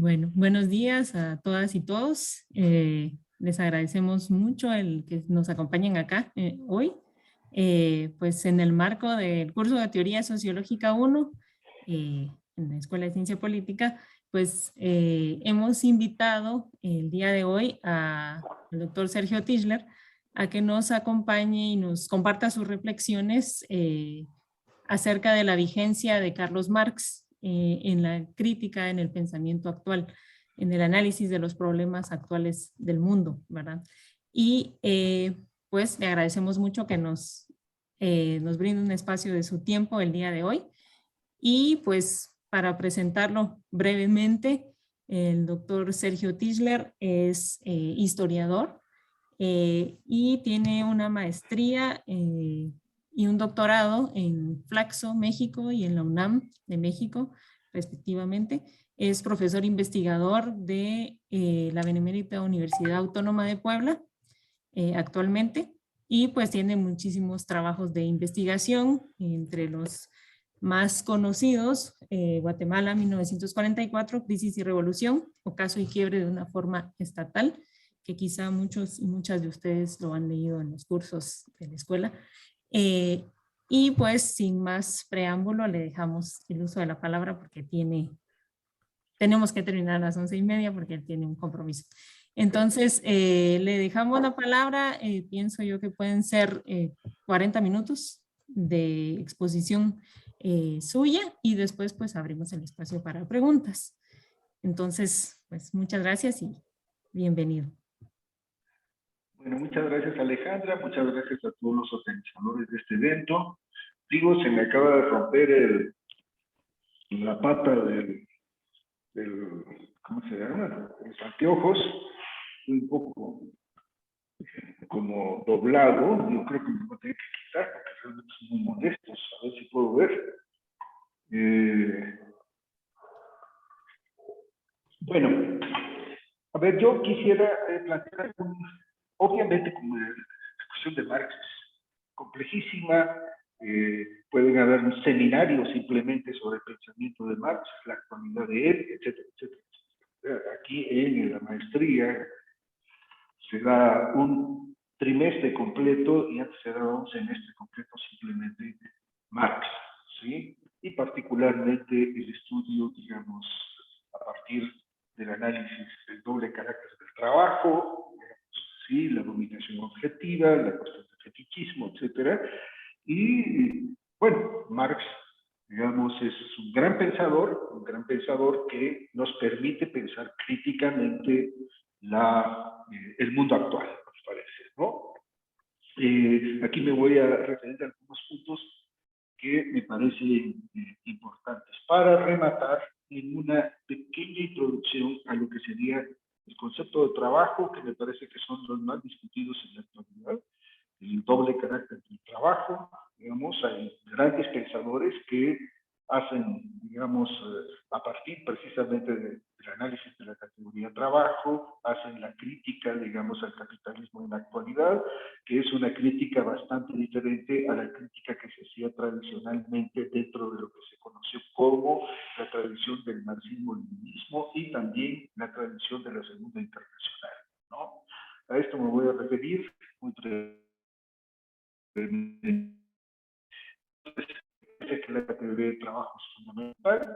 Bueno, buenos días a todas y todos. Les agradecemos mucho el que nos acompañen acá hoy, pues en el marco del curso de Teoría Sociológica 1 en la Escuela de Ciencia Política, pues hemos invitado el día de hoy al doctor Sergio Tischler a que nos acompañe y nos comparta sus reflexiones acerca de la vigencia de Carlos Marx en la crítica, en el pensamiento actual, en el análisis de los problemas actuales del mundo, ¿verdad? Y pues le agradecemos mucho que nos brinde un espacio de su tiempo el día de hoy. Y pues para presentarlo brevemente, el doctor Sergio Tischler es historiador y tiene una maestría y un doctorado en Flaxo, México, y en la UNAM de México, respectivamente. Es profesor investigador de la Benemérita Universidad Autónoma de Puebla actualmente, y pues tiene muchísimos trabajos de investigación, entre los más conocidos, Guatemala 1944, Crisis y Revolución, Ocaso y Quiebre de una forma estatal, que quizá muchos y muchas de ustedes lo han leído en los cursos de la escuela. Eh, y pues sin más preámbulo le dejamos el uso de la palabra porque tenemos que terminar a las 11:30 porque él tiene un compromiso. Entonces, le dejamos la palabra, pienso yo que pueden ser 40 minutos de exposición suya y después pues abrimos el espacio para preguntas. Entonces, pues muchas gracias y bienvenido. Bueno, muchas gracias Alejandra, muchas gracias a todos los organizadores de este evento. Digo, se me acaba de romper la pata ¿cómo se llama? Los anteojos, un poco como doblado. Yo creo que me voy a tener que quitar porque realmente son muy molestos. A ver si puedo ver. Bueno, a ver, yo quisiera plantear obviamente como la discusión de Marx es complejísima, pueden haber seminarios simplemente sobre el pensamiento de Marx, la actualidad de él, etcétera, etcétera. Aquí en la maestría se da un trimestre completo y antes se daba un semestre completo simplemente Marx, ¿sí? Y particularmente el estudio, digamos, a partir del análisis del doble carácter del trabajo, ¿sí? La dominación objetiva, la cuestión del fetichismo, etcétera. Y, bueno, Marx, digamos, es un gran pensador que nos permite pensar críticamente el mundo actual, nos parece, ¿no? Aquí me voy a referir a algunos puntos que me parecen importantes para rematar en una pequeña introducción a lo que sería el concepto de trabajo, que me parece que son los más discutidos en la actualidad, el doble carácter del trabajo. Digamos, hay grandes pensadores que hacen, digamos, a partir precisamente del análisis de la categoría trabajo, hacen la crítica, digamos, al capitalismo en la actualidad, que es una crítica bastante diferente a la crítica que se hacía tradicionalmente dentro de lo que se conoció como la tradición del marxismo-leninismo y también la tradición de la Segunda Internacional, ¿no? A esto me voy a referir muy brevemente. Que la categoría de trabajo es fundamental,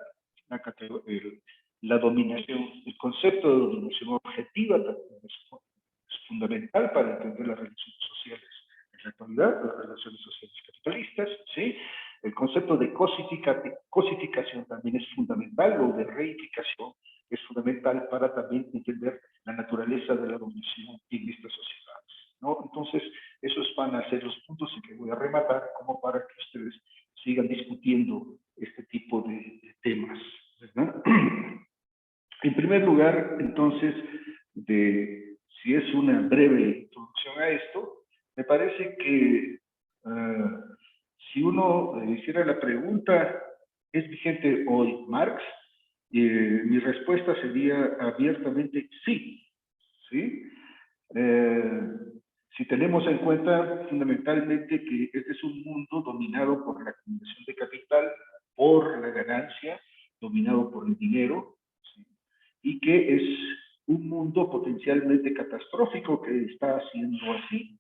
la dominación, el concepto de dominación objetiva también es fundamental para entender las relaciones sociales en la actualidad, las relaciones sociales capitalistas, ¿sí? El concepto de cosificación también es fundamental, o de reificación es fundamental para también entender la naturaleza de la dominación en estas sociedades, ¿no? Entonces, esos van a ser los puntos en que voy a rematar como para que ustedes sigan discutiendo este tipo de temas, ¿verdad? En primer lugar, entonces, si es una breve introducción a esto, me parece que si uno hiciera la pregunta, ¿es vigente hoy Marx? Mi respuesta sería abiertamente sí, ¿sí? Si tenemos en cuenta fundamentalmente que este es un mundo dominado por la acumulación de capital, por la ganancia, dominado por el dinero, ¿sí? y que es un mundo potencialmente catastrófico que está haciendo así.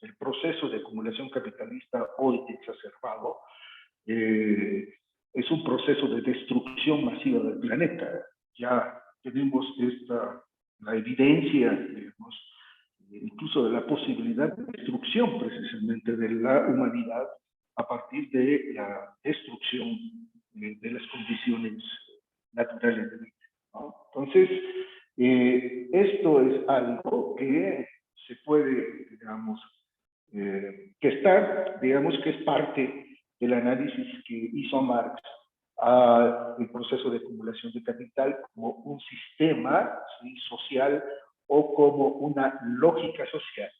El proceso de acumulación capitalista hoy exacerbado es un proceso de destrucción masiva del planeta. Ya tenemos la evidencia, digamos, incluso de la posibilidad de destrucción precisamente de la humanidad a partir de la destrucción de las condiciones naturales de vida, ¿no? Entonces, esto es algo que se puede, digamos, que está, digamos, que es parte del análisis que hizo Marx al proceso de acumulación de capital como un sistema, ¿sí?, social, o como una lógica social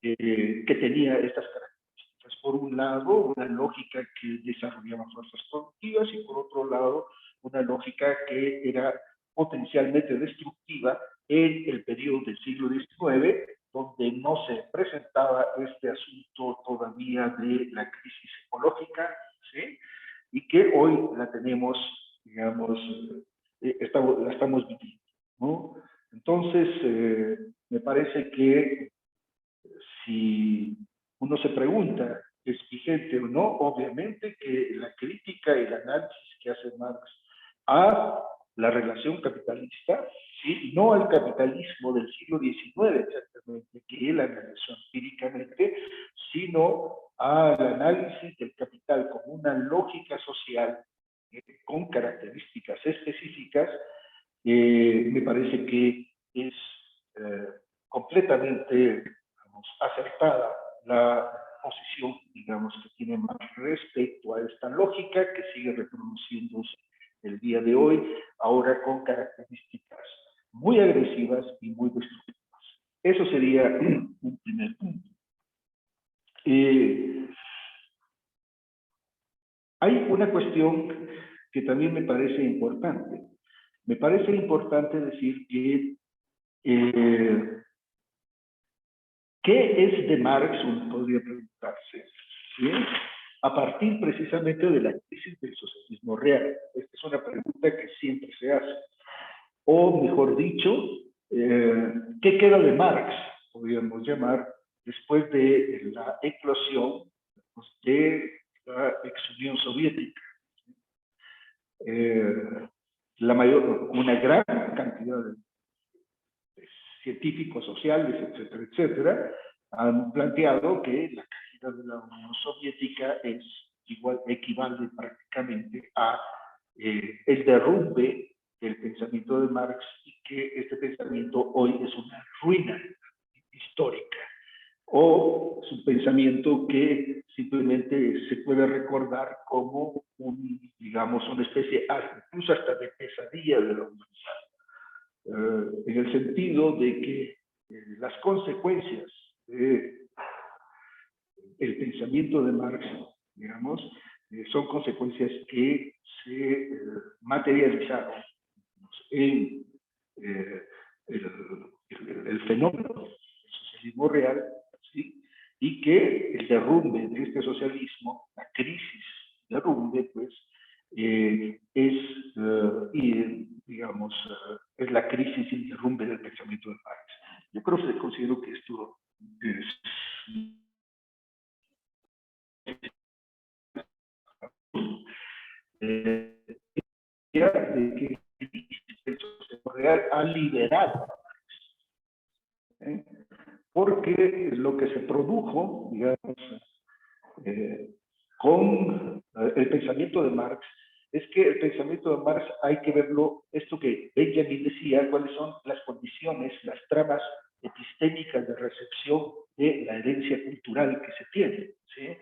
que tenía estas características. Por un lado, una lógica que desarrollaba fuerzas productivas y por otro lado, una lógica que era potencialmente destructiva en el periodo del siglo XIX, donde no se presentaba este asunto todavía de la crisis ecológica, ¿sí?, y que hoy la tenemos, digamos, la estamos viviendo, ¿no? Entonces, me parece que si uno se pregunta, ¿es vigente o no? Obviamente que la crítica y el análisis que hace Marx a la relación capitalista, ¿sí?, no al capitalismo del siglo XIX exactamente, que él analizó empíricamente, sino al análisis del capital como una lógica social con características específicas, me parece que es completamente, digamos, acertada la posición, digamos, que tiene más respecto a esta lógica que sigue reproduciéndose el día de hoy, ahora con características muy agresivas y muy destructivas. Eso sería un primer punto. Hay una cuestión que también me parece importante. Me parece importante decir que ¿qué es de Marx? Uno podría preguntarse, ¿sí?, a partir precisamente de la crisis del socialismo real. Esta es una pregunta que siempre se hace. O, mejor dicho, ¿qué queda de Marx? Podríamos llamar, después de la eclosión de la ex Unión Soviética. Una gran cantidad de científicos sociales, etcétera, etcétera, han planteado que la caída de la Unión Soviética equivale prácticamente a el derrumbe del pensamiento de Marx y que este pensamiento hoy es una ruina histórica o es un pensamiento que simplemente se puede recordar como digamos, una especie, incluso hasta de pesadilla de la humanidad. En el sentido de que las consecuencias del pensamiento de Marx, digamos, son consecuencias que se materializaron en el fenómeno del socialismo real, ¿sí?, y que el derrumbe de este socialismo, la crisis derrumbe, pues, digamos, es la crisis y el derrumbe del pensamiento de Marx. Yo considero que esto es de que el socialismo real ha liberado, porque lo que se produjo, digamos, con el pensamiento de Marx, es que el pensamiento de Marx hay que verlo, esto que Benjamin decía, cuáles son las condiciones, las tramas epistémicas de recepción de la herencia cultural que se tiene, ¿sí?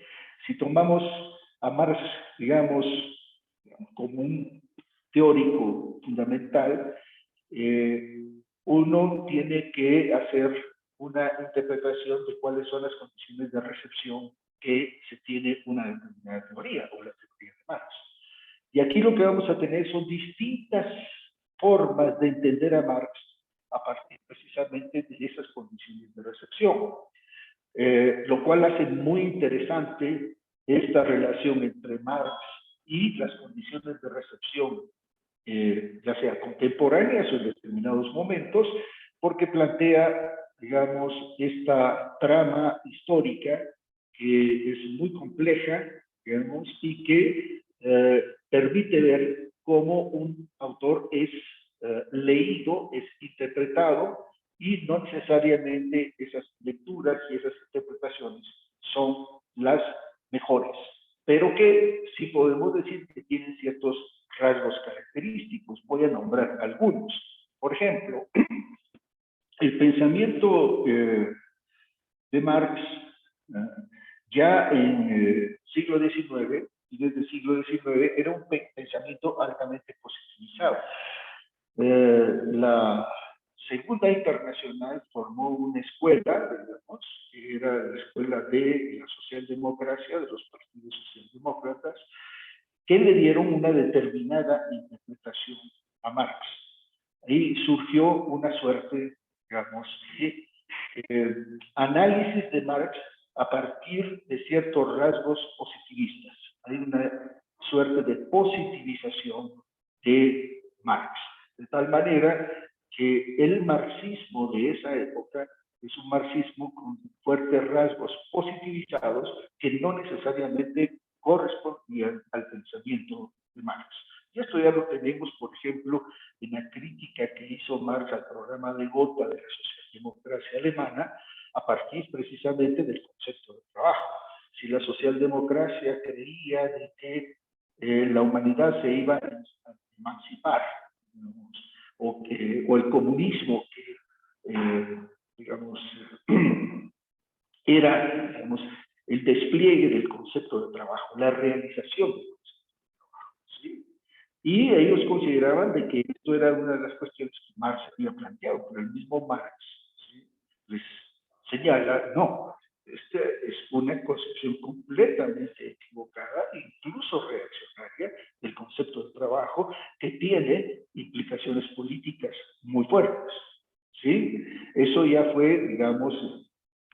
Si tomamos a Marx, digamos, como un teórico fundamental, uno tiene que hacer una interpretación de cuáles son las condiciones de recepción que se tiene una determinada teoría o la teoría de Marx. Y aquí lo que vamos a tener son distintas formas de entender a Marx a partir precisamente de esas condiciones de recepción, lo cual hace muy interesante esta relación entre Marx y las condiciones de recepción ya sea contemporáneas o en determinados momentos, porque plantea, digamos, esta trama histórica que es muy compleja, digamos, y que permite ver cómo un autor es leído, es interpretado, y no necesariamente esas lecturas y esas interpretaciones son las mejores, pero que sí podemos decir que tienen ciertos rasgos característicos. Voy a nombrar algunos. Por ejemplo, el pensamiento de Marx, ya en el siglo XIX y desde el siglo XIX, era un pensamiento altamente positivizado. La Segunda Internacional formó una escuela, digamos, que era la escuela de la socialdemocracia, de los partidos socialdemócratas, que le dieron una determinada interpretación a Marx. Ahí surgió una suerte, digamos, de análisis de Marx a partir de ciertos rasgos positivistas. Hay una suerte de positivización de Marx, de tal manera que el marxismo de esa época es un marxismo con fuertes rasgos positivizados que no necesariamente correspondían al pensamiento de Marx. Y esto ya lo tenemos, por ejemplo, en la crítica que hizo Marx al programa de Gotha de la socialdemocracia alemana, a partir precisamente del concepto de trabajo. Si la socialdemocracia creía de que la humanidad se iba a emancipar, digamos, o el comunismo, que digamos, era, digamos, el despliegue del concepto de trabajo, la realización del concepto de trabajo, ¿sí? Y ellos consideraban de que esto era una de las cuestiones que Marx había planteado, pero el mismo Marx, ¿sí?, les señala, no, esta es una concepción completamente equivocada, incluso reaccionaria, del concepto de trabajo, que tiene implicaciones políticas muy fuertes, ¿sí? Eso ya fue, digamos,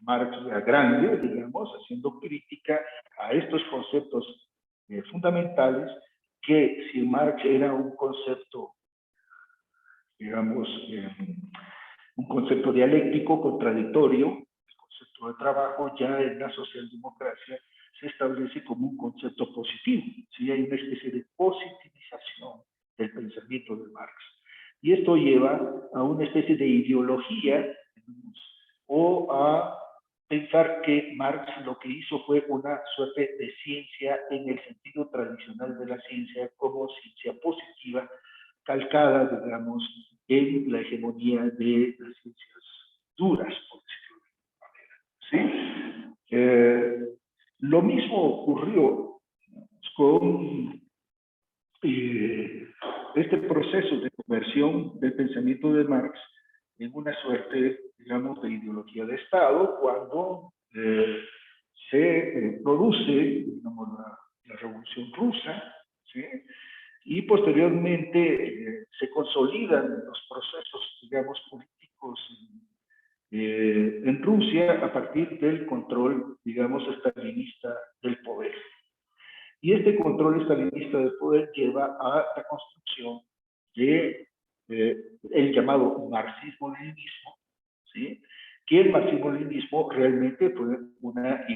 Marx ya grande, digamos, haciendo crítica a estos conceptos fundamentales, que si Marx era un concepto, digamos, un concepto dialéctico, contradictorio, el concepto de trabajo ya en la socialdemocracia se establece como un concepto positivo, ¿sí? Hay una especie de positivización del pensamiento de Marx. Y esto lleva a una especie de ideología, o a pensar que Marx lo que hizo fue una suerte de ciencia en el sentido tradicional de la ciencia, como ciencia positiva, calcada, digamos, en la hegemonía de las ciencias duras, por decirlo de alguna manera, ¿sí? Lo mismo ocurrió con este proceso de conversión del pensamiento de Marx en una suerte, digamos, de ideología de Estado, cuando se produce, digamos, la Revolución Rusa, ¿sí? Y posteriormente se consolidan los procesos, digamos, políticos en Rusia a partir del control, digamos, estalinista del poder. Y este control estalinista del poder lleva a la construcción de el llamado marxismo-leninismo, ¿sí? Que el marxismo-leninismo realmente fue una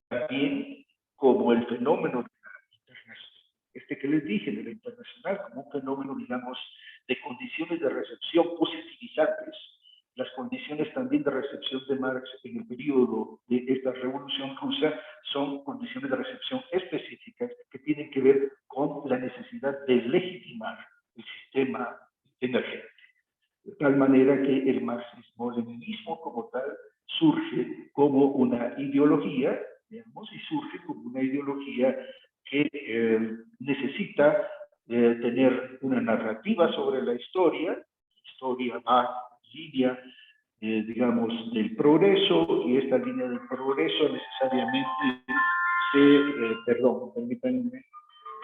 también como el fenómeno que les dije, de la internacional, como un fenómeno, digamos, de condiciones de recepción positivizantes, las condiciones también de recepción de Marx en el periodo de esta revolución rusa son condiciones de recepción específicas que tienen que ver con la necesidad de legitimar el sistema energético. De tal manera que el marxismo-leninismo como tal surge como una ideología, digamos, y surge como una ideología que necesita tener una narrativa sobre la historia. La historia va en línea, digamos, del progreso, y esta línea del progreso necesariamente perdón, permítanme,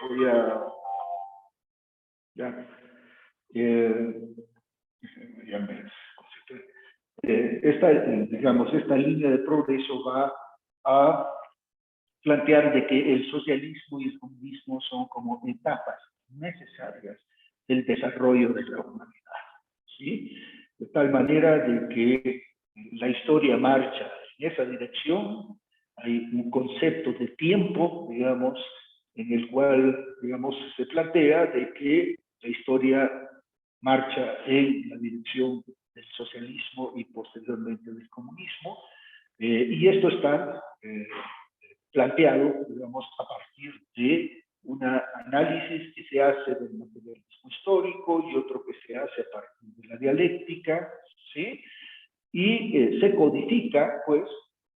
voy a... Ya, ya me concentré. esta línea de progreso va a plantear de que el socialismo y el comunismo son como etapas necesarias del desarrollo de la humanidad, ¿sí? De tal manera de que la historia marcha en esa dirección. Hay un concepto de tiempo, digamos, en el cual, digamos, se plantea de que la historia marcha en la dirección del socialismo y posteriormente del comunismo, y esto está planteado, digamos, a partir de un análisis que se hace del materialismo histórico y otro que se hace a partir de la dialéctica, ¿sí? Y se codifica, pues,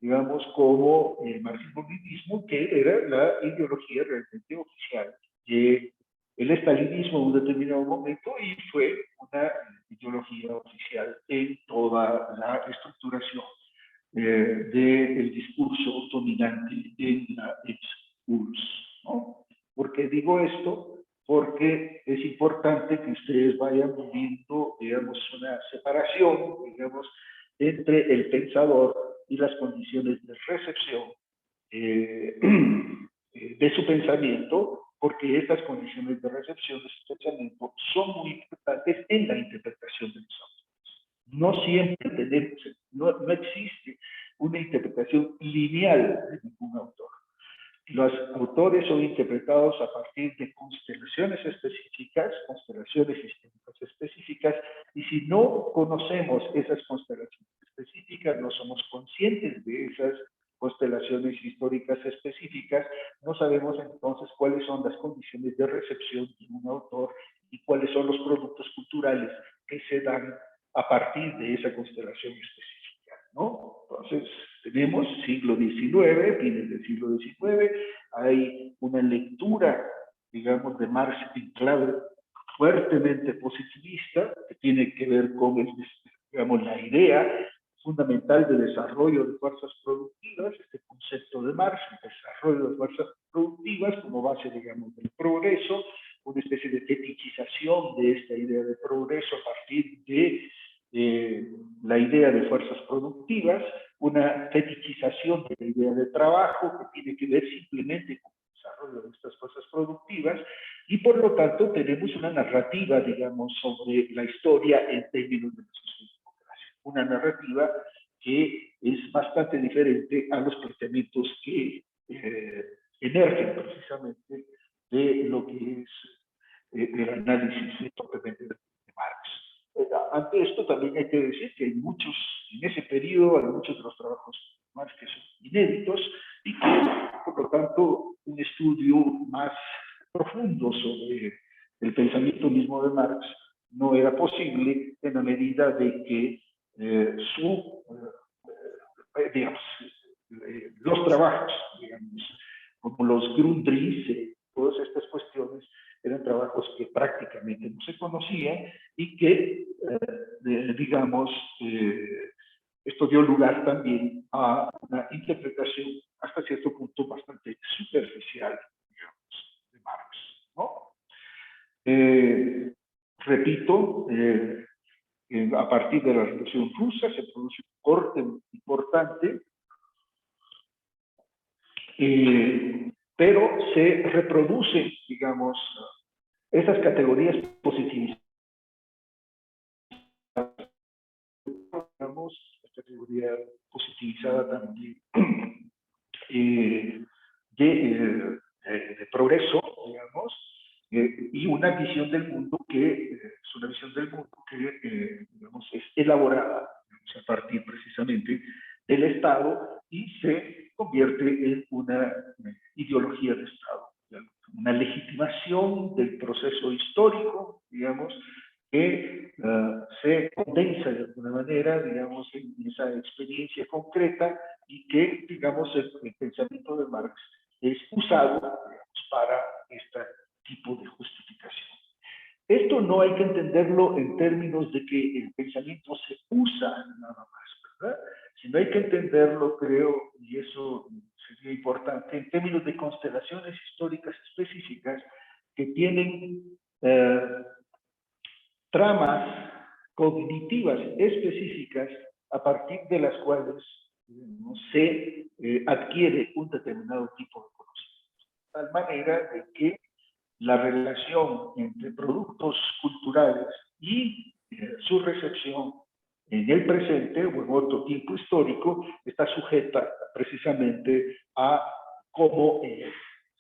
digamos, como el marxismo-leninismo, que era la ideología realmente oficial el estalinismo en un determinado momento y fue una ideología oficial en toda la estructuración del discurso dominante en la ex-URSS, ¿no? ¿Por qué digo esto? Porque es importante que ustedes vayan viendo, digamos, una separación, digamos, entre el pensador y las condiciones de recepción de su pensamiento, porque estas condiciones de recepción de su pensamiento son muy importantes en la interpretación de los autores. No siempre tenemos, no existe una interpretación lineal de ningún autor. Los autores son interpretados a partir de constelaciones específicas, constelaciones sistémicas específicas, y si no conocemos esas constelaciones específicas, no somos conscientes de esas constelaciones históricas específicas, no sabemos entonces cuáles son las condiciones de recepción de un autor y cuáles son los productos culturales que se dan a partir de esa constelación específica, ¿no? Entonces, tenemos siglo XIX, fines del siglo XIX, hay una lectura, digamos, de Marx en clave fuertemente positivista, que tiene que ver con, digamos, la idea fundamental de desarrollo de fuerzas productivas, este concepto de Marx, el desarrollo de fuerzas productivas como base, digamos, del progreso, una especie de fetichización de esta idea de progreso a partir de la idea de fuerzas productivas, una fetichización de la idea de trabajo que tiene que ver simplemente con el desarrollo de estas fuerzas productivas, y por lo tanto tenemos una narrativa, digamos, sobre la historia en términos de la socialdemocracia. Una narrativa que es bastante diferente a los planteamientos que emergen precisamente de lo que es el análisis propiamente de Marx. Ante esto también hay que decir que hay muchos, en ese periodo, hay muchos de los trabajos de Marx que son inéditos y que, por lo tanto, un estudio más profundo sobre el pensamiento mismo de Marx no era posible en la medida de que digamos, los trabajos, digamos, como los Grundrisse, todas estas cuestiones, eran trabajos que prácticamente no se conocían y que, digamos, esto dio lugar también a una interpretación hasta cierto punto bastante superficial, digamos, de Marx, ¿no? Repito, a partir de la Revolución Rusa se produce un corte importante, pero se reproducen, digamos, estas categorías positivistas, digamos, esta categoría positivizada también de progreso, digamos, y una visión del mundo que es una visión del mundo que digamos, es elaborada, digamos, a partir precisamente del Estado y se convierte en una ideología de Estado, digamos, una legitimación del proceso histórico, digamos, que se condensa de alguna manera, digamos, en esa experiencia concreta y que, digamos, el pensamiento de Marx es usado, digamos, para este tipo de justificación. Esto no hay que entenderlo en términos de que el pensamiento se usa nada más, ¿verdad? Sino hay que entenderlo, creo, y eso sería importante, en términos de constelaciones históricas específicas que tienen tramas cognitivas específicas a partir de las cuales se adquiere un determinado tipo de conocimiento. De tal manera de que la relación entre productos culturales y su recepción en el presente o en otro tiempo histórico está sujeta precisamente a cómo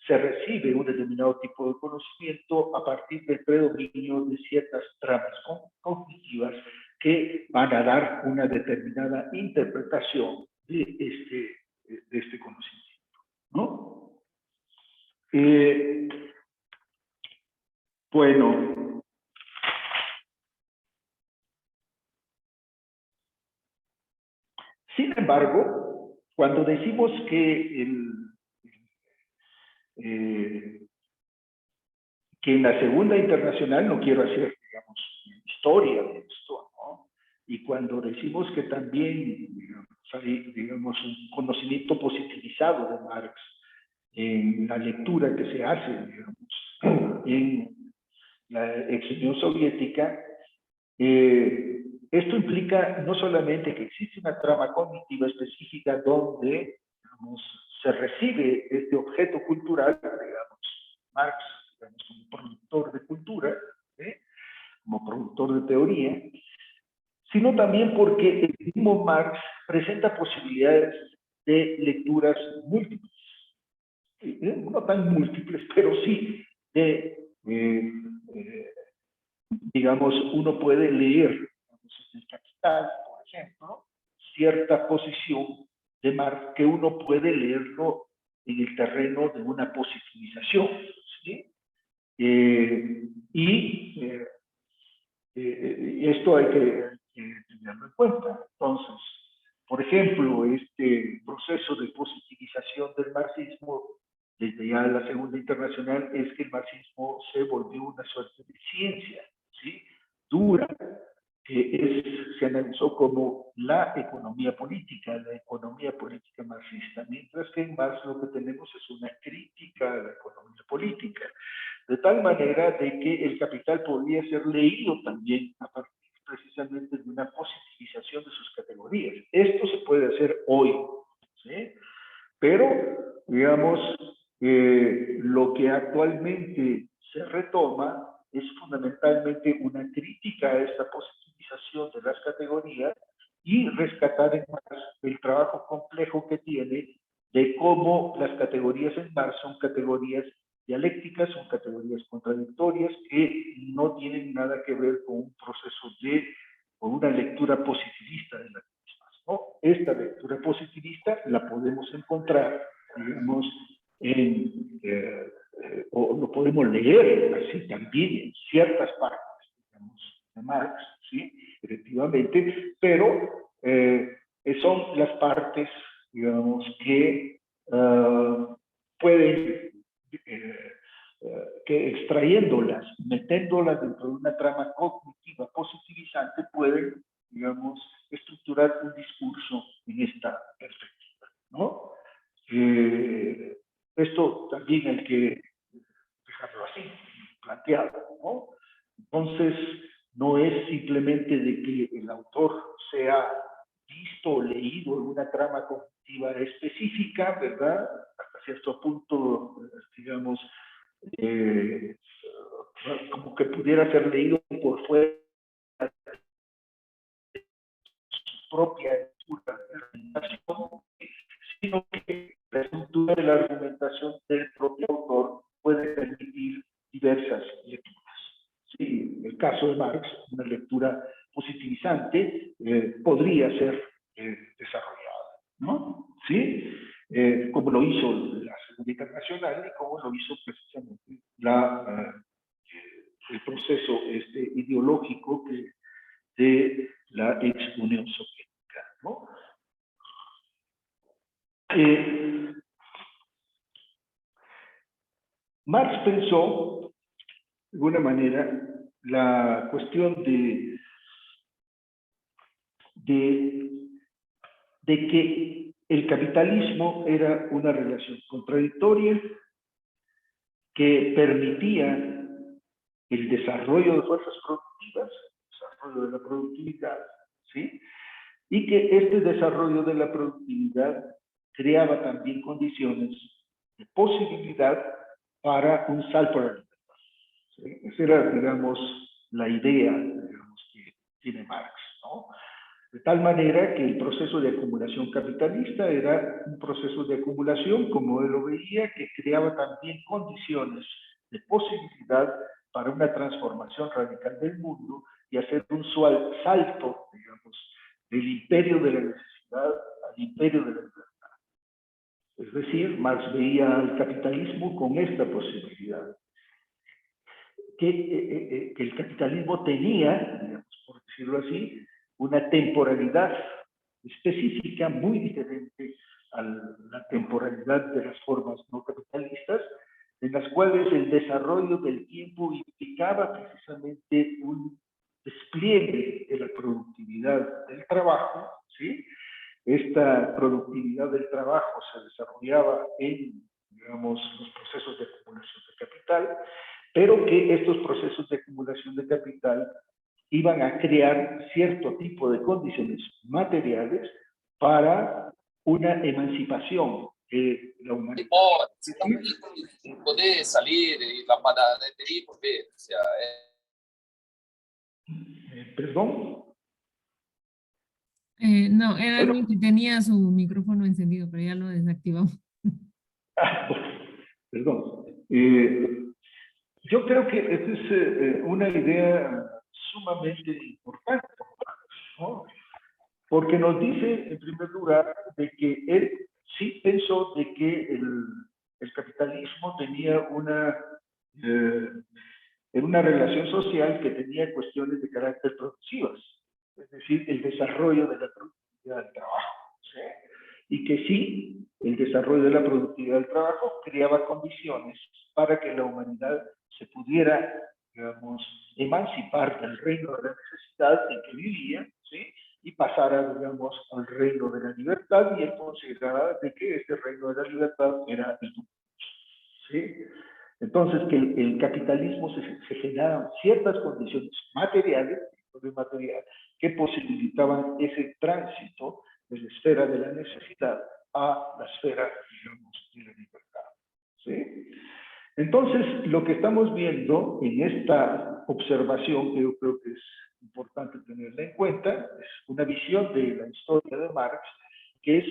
se recibe un determinado tipo de conocimiento a partir del predominio de ciertas tramas cognitivas que van a dar una determinada interpretación de este conocimiento, ¿no? Bueno, sin embargo, cuando decimos que en la Segunda Internacional, no quiero hacer, digamos, historia de esto, ¿no? Y cuando decimos que también, hay, digamos, un conocimiento positivizado de Marx en la lectura que se hace, digamos, en la ex Unión Soviética, esto implica no solamente que existe una trama cognitiva específica donde, digamos, se recibe este objeto cultural, digamos, Marx, digamos, como productor de cultura, como productor de teoría, sino también porque el mismo Marx presenta posibilidades de lecturas múltiples. No tan múltiples, pero sí de, digamos, uno puede leer, digamos, en el Capital, por ejemplo, cierta posición de Marx que uno puede leerlo en el terreno de una positivización, ¿sí? Esto hay que tenerlo en cuenta. Entonces, por ejemplo, este proceso de positivización del marxismo, desde ya la Segunda Internacional, es que el marxismo se volvió una suerte de ciencia, ¿sí? Dura, que se analizó como la economía política marxista, mientras que en Marx lo que tenemos es una crítica a la economía política, de tal manera de que el Capital podría ser leído también a partir precisamente de una positivización de sus categorías. Esto se puede hacer hoy, ¿sí? Pero, digamos, lo que actualmente se retoma es fundamentalmente una crítica a esta positivización de las categorías y rescatar en Marx el trabajo complejo que tiene de cómo las categorías en Marx son categorías dialécticas, son categorías contradictorias que no tienen nada que ver con un proceso con una lectura positivista de las mismas, ¿no? Esta lectura positivista la podemos encontrar, digamos, o lo podemos leer así también en ciertas partes, digamos, de Marx, ¿sí? Efectivamente, pero son las partes, digamos, que pueden, que extrayéndolas, metiéndolas dentro de una trama cognitiva positivizante, pueden, digamos, estructurar un discurso en esta perspectiva, ¿no? Esto también hay que dejarlo así, planteado, ¿no? Entonces, no es simplemente de que el autor sea visto o leído en una trama cognitiva específica, ¿verdad? Hasta cierto punto, digamos, como que pudiera ser leído por fuera de su propia lectura de argumentación, sino que la estructura de la argumentación del propio autor puede permitir diversas lecturas. Sí, en el caso de Marx, una lectura positivizante podría ser desarrollada, ¿no? ¿Sí? Como lo hizo la Segunda Internacional y como lo hizo precisamente el proceso ideológico de la ex Unión Soviética, ¿no? Marx pensó, de alguna manera, la cuestión de que el capitalismo era una relación contradictoria que permitía el desarrollo de fuerzas productivas, el desarrollo de la productividad, ¿sí? y que este desarrollo de la productividad creaba también condiciones de posibilidad para un salto a la libertad. ¿Sí? Esa era, digamos, la idea, digamos, que tiene Marx, ¿no? De tal manera que el proceso de acumulación capitalista era un proceso de acumulación, como él lo veía, que creaba también condiciones de posibilidad para una transformación radical del mundo y hacer un salto, digamos, del imperio de la necesidad al imperio de la libertad. Es decir, Marx veía al capitalismo con esta posibilidad. Que el capitalismo tenía, digamos, por decirlo así, una temporalidad específica muy diferente a la temporalidad de las formas no capitalistas, en las cuales el desarrollo del tiempo implicaba precisamente un despliegue de la productividad del trabajo, ¿sí? Esta productividad del trabajo se desarrollaba en, digamos, los procesos de acumulación de capital, pero que estos procesos de acumulación de capital iban a crear cierto tipo de condiciones materiales para una emancipación de la humanidad. Poder salir y la panadería, porque, o sea, ¿Perdón? No, era Bueno, alguien que tenía su micrófono encendido, pero ya lo desactivamos. bueno, perdón. Yo creo que esta es una idea sumamente importante, ¿no? Porque nos dice, en primer lugar, de que él sí pensó de que el capitalismo tenía una relación social que tenía cuestiones de carácter productivas, es decir, el desarrollo de la productividad del trabajo, ¿sí? Y que sí, el desarrollo de la productividad del trabajo creaba condiciones para que la humanidad se pudiera, digamos, emancipar del reino de la necesidad en que vivía, ¿sí? Y pasara, digamos, al reino de la libertad, y él consideraba de que este reino de la libertad era el mundo, ¿sí? Entonces, que el capitalismo se generaban ciertas condiciones materiales, que posibilitaban ese tránsito de la esfera de la necesidad a la esfera, digamos, de la libertad, ¿sí? Entonces, lo que estamos viendo en esta observación, que yo creo que es importante tenerla en cuenta, es una visión de la historia de Marx, que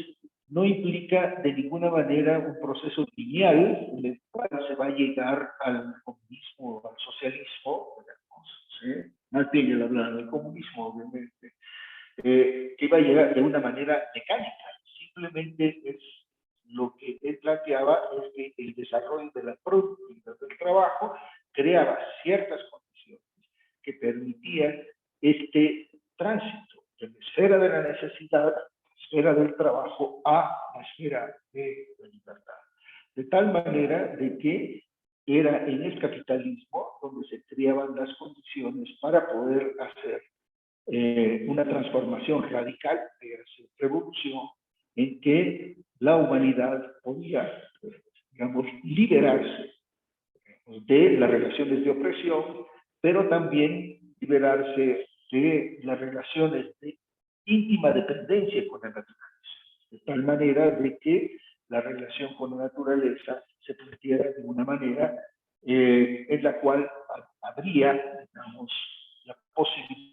no implica de ninguna manera un proceso lineal en el cual se va a llegar al comunismo o al socialismo, digamos, ¿sí? Más bien el hablar del comunismo, obviamente, que va a llegar de una manera mecánica. Simplemente es lo que él planteaba, es que el desarrollo de la productividad del trabajo creaba ciertas condiciones que permitían este tránsito de la esfera de la necesidad, la esfera del trabajo, a la esfera de la libertad. De tal manera de que era en el capitalismo donde se creaban las condiciones para poder hacer una transformación radical, revolución, en que la humanidad podía, digamos, liberarse de las relaciones de opresión, pero también liberarse de las relaciones de íntima dependencia con la naturaleza, de tal manera de que la relación con la naturaleza se planteara de una manera en la cual habría, digamos, la posibilidad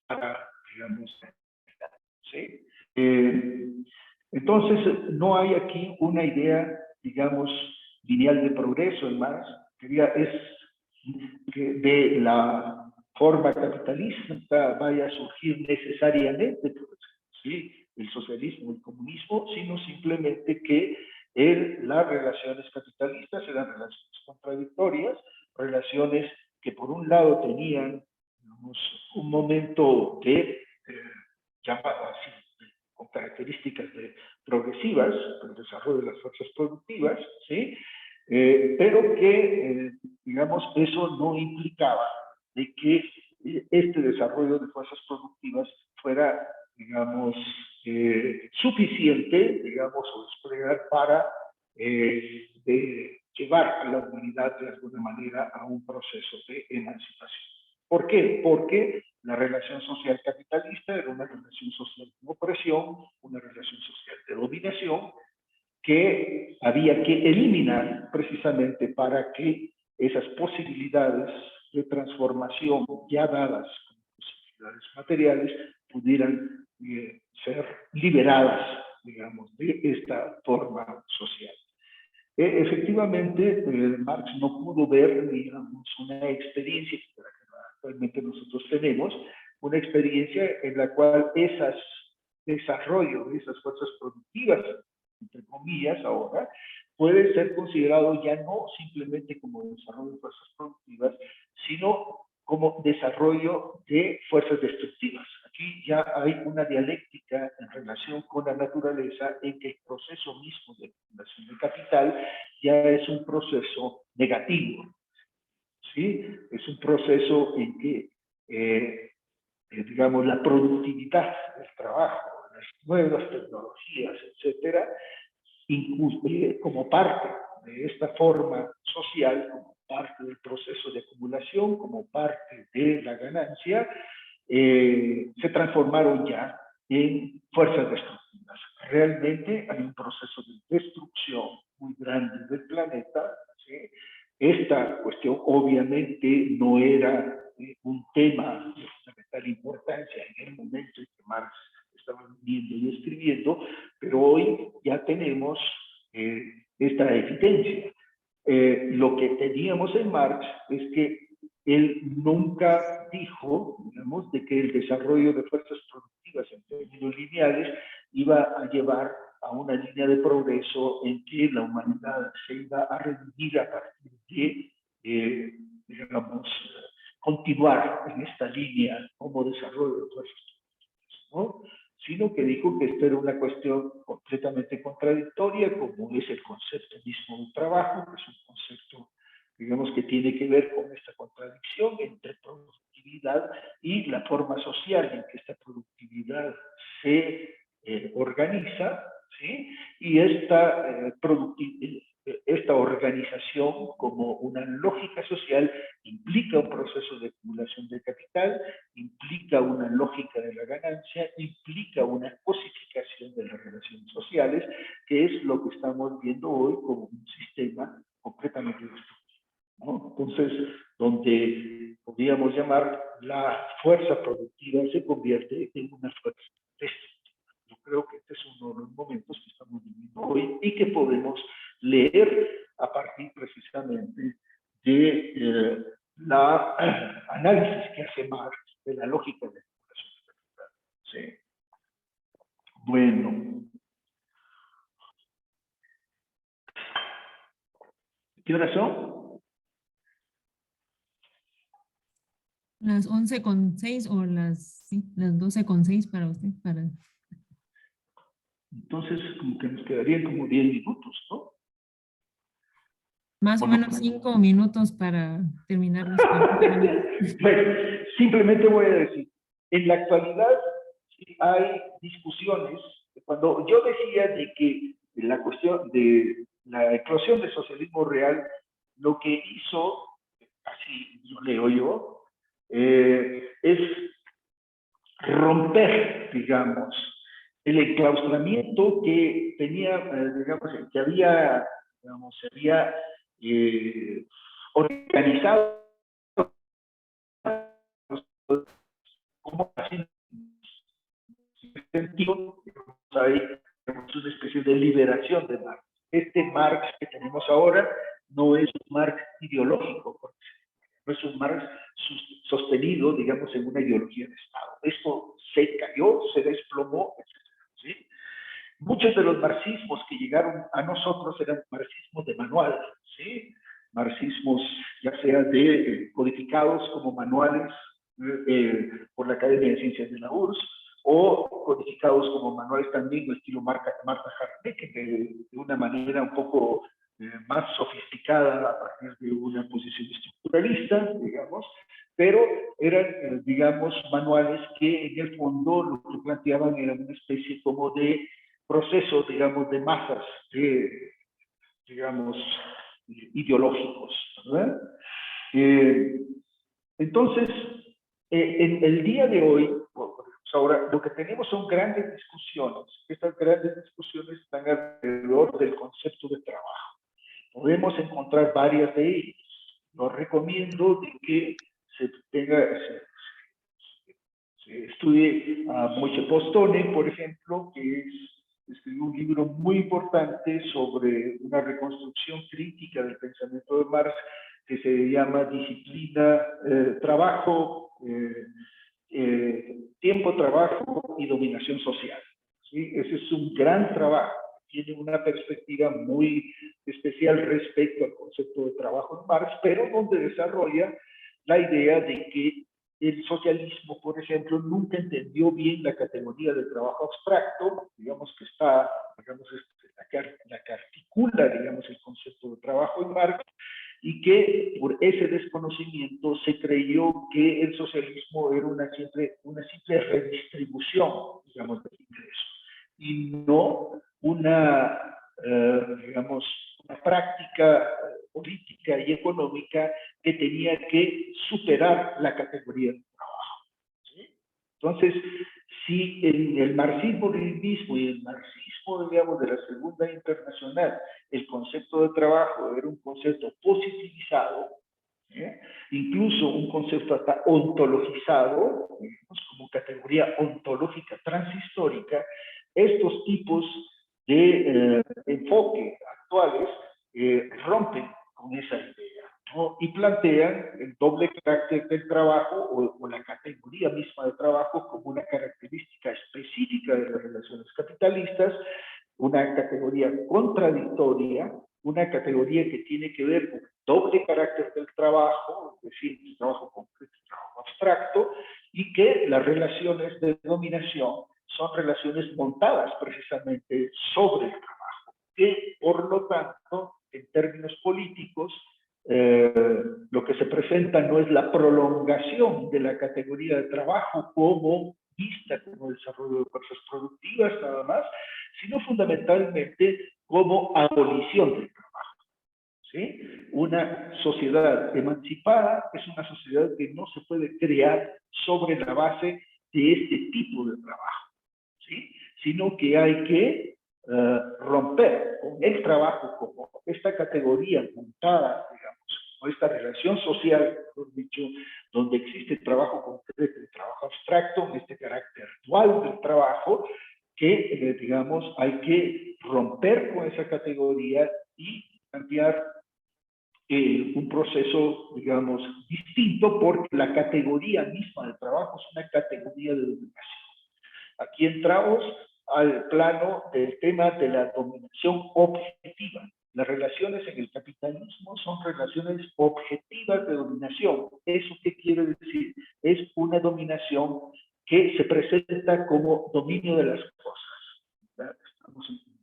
para, digamos, ¿sí? Entonces, no hay aquí una idea, digamos, lineal de progreso en Marx, que es que de la forma capitalista vaya a surgir necesariamente, ¿sí?, el socialismo, el comunismo, sino simplemente que las relaciones capitalistas eran relaciones contradictorias, relaciones que por un lado tenían, digamos, un momento de llamado así, con características progresivas, el desarrollo de las fuerzas productivas, ¿sí? Pero que, digamos, eso no implicaba de que este desarrollo de fuerzas productivas fuera, digamos, suficiente, digamos, o desplegar para llevar a la humanidad de alguna manera a un proceso de emancipación. ¿Por qué? Porque la relación social capitalista era una relación social de opresión, una relación social de dominación, que había que eliminar precisamente para que esas posibilidades de transformación ya dadas como posibilidades materiales pudieran ser liberadas, digamos, de esta forma social. Efectivamente, Marx no pudo ver, digamos, una experiencia que actualmente nosotros tenemos, una experiencia en la cual esas desarrollo de esas fuerzas productivas, entre comillas ahora, puede ser considerado ya no simplemente como desarrollo de fuerzas productivas, sino como desarrollo de fuerzas destructivas. Aquí ya hay una dialéctica en relación con la naturaleza en que el proceso mismo de acumulación de capital ya es un proceso negativo, ¿sí? Es un proceso en que, digamos, la productividad del trabajo, las nuevas tecnologías, etcétera, como parte de esta forma social, como parte del proceso de acumulación, como parte de la ganancia, se transformaron ya en fuerzas destructivas. Realmente hay un proceso de destrucción muy grande del planeta, ¿sí? Esta cuestión obviamente no era un tema de fundamental importancia en el momento en que Marx estaba viendo y escribiendo, pero hoy ya tenemos esta evidencia. Lo que teníamos en Marx es que él nunca dijo, digamos, de que el desarrollo de fuerzas productivas en términos lineales iba a llevar a una línea de progreso en que la humanidad se iba a reducir a partir de, digamos, continuar en esta línea como desarrollo de fuerzas productivas, ¿no? Sino que dijo que esto era una cuestión completamente contradictoria, como es el concepto mismo del trabajo, que es un concepto, digamos, que tiene que ver con esta contradicción entre productividad y la forma social en que esta productividad se organiza, ¿sí? Y esta organización como una lógica social implica un proceso de acumulación de capital, implica una lógica de la ganancia, implica una cosificación de las relaciones sociales, que es lo que estamos viendo hoy como un sistema completamente destructivo, ¿no? Entonces, donde podríamos llamar la fuerza productiva se convierte en una fuerza destructiva. Yo creo que este es uno de los momentos que estamos viviendo hoy y que podemos leer a partir precisamente de la análisis que hace Marx de la lógica de la acumulación de capital. Sí. Bueno. ¿Qué horas son? Las 11:06 o las 12:06 para usted. Entonces, como que nos quedarían como 10 minutos, ¿no? Más o menos 5 minutos para terminar los 40 minutos. Bueno, simplemente voy a decir, en la actualidad sí hay discusiones. Cuando yo decía de que la cuestión de la eclosión del socialismo real, lo que hizo, así lo leo yo, es romper, digamos, el enclaustramiento que tenía, digamos, que había, digamos, se había organizado como así, sentido, hay una especie de liberación de Marx. Este Marx que tenemos ahora no es un Marx ideológico, no es un Marx sostenido, digamos, en una ideología de Estado. Esto se cayó, se desplomó, etc. ¿Sí? Muchos de los marxismos que llegaron a nosotros eran marxismos de manual, ¿sí? Marxismos ya sea codificados como manuales por la Academia de Ciencias de la URSS, o codificados como manuales también de estilo Marta Hartweg, de una manera un poco más sofisticada a partir de una posición estructuralista, digamos, pero eran, digamos, manuales que en el fondo lo que planteaban era una especie como de procesos, digamos, de masas, digamos, ideológicos, ¿verdad? Entonces, en el día de hoy, ahora, lo que tenemos son grandes discusiones. Estas grandes discusiones están alrededor del concepto de trabajo. Podemos encontrar varias de ellas. Yo recomiendo de que se estudie a Moishe Postone, por ejemplo, que escribió un libro muy importante sobre una reconstrucción crítica del pensamiento de Marx, que se llama Disciplina, Trabajo, Tiempo, Trabajo y Dominación Social. ¿Sí? Ese es un gran trabajo. Tiene una perspectiva muy especial respecto al concepto de trabajo en Marx, pero donde desarrolla la idea de que el socialismo, por ejemplo, nunca entendió bien la categoría de trabajo abstracto, digamos que está, digamos, la que articula, digamos, el concepto de trabajo en Marx, y que por ese desconocimiento se creyó que el socialismo era una simple redistribución, digamos, del ingreso, y no una, digamos, una práctica política y económica que tenía que superar la categoría de trabajo. ¿Sí? Entonces, si en el marxismo-leninismo y el marxismo, digamos, de la Segunda Internacional, el concepto de trabajo era un concepto positivizado, incluso un concepto hasta ontologizado, como categoría ontológica transhistórica, estos tipos de enfoque actuales rompen con esa idea, ¿no? Y plantean el doble carácter del trabajo o la categoría misma de trabajo como una característica específica de las relaciones capitalistas, una categoría contradictoria, una categoría que tiene que ver con el doble carácter del trabajo, es decir, el trabajo concreto y el trabajo abstracto, y que las relaciones de dominación son relaciones montadas precisamente sobre el trabajo, que por lo tanto, en términos políticos, lo que se presenta no es la prolongación de la categoría de trabajo como vista como desarrollo de fuerzas productivas nada más, sino fundamentalmente como abolición del trabajo. ¿Sí? Una sociedad emancipada es una sociedad que no se puede crear sobre la base de este tipo de trabajo, ¿sí? Sino que hay que romper con el trabajo como esta categoría montada, digamos, o esta relación social, mejor dicho, donde existe el trabajo concreto y el trabajo abstracto, este carácter dual del trabajo, que, digamos, hay que romper con esa categoría y cambiar un proceso, digamos, distinto, porque la categoría misma del trabajo es una categoría de dominación. Aquí entramos al plano del tema de la dominación objetiva. Las relaciones en el capitalismo son relaciones objetivas de dominación. ¿Eso qué quiere decir? Es una dominación que se presenta como dominio de las cosas.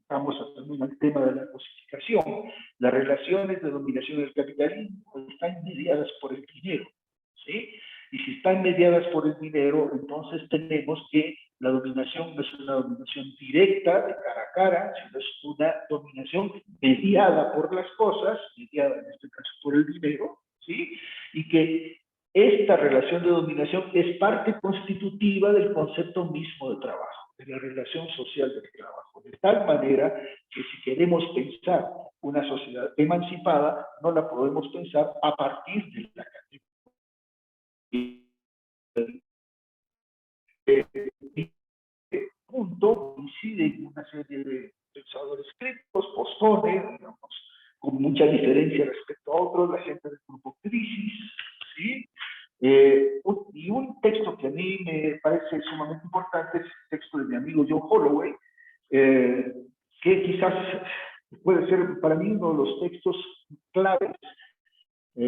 Estamos en el tema de la cosificación. Las relaciones de dominación del capitalismo están mediadas por el dinero, ¿sí? Y si están mediadas por el dinero, entonces tenemos que la dominación no es una dominación directa, de cara a cara, sino es una dominación mediada por las cosas, mediada en este caso por el dinero, ¿sí? Y que esta relación de dominación es parte constitutiva del concepto mismo de trabajo, de la relación social del trabajo. De tal manera que si queremos pensar una sociedad emancipada, no la podemos pensar a partir de la punto incide en una serie de pensadores críticos, Postone, digamos, con mucha diferencia respecto a otros, la gente del grupo Crisis, ¿sí? Y un texto que a mí me parece sumamente importante es el texto de mi amigo John Holloway, que quizás puede ser para mí uno de los textos claves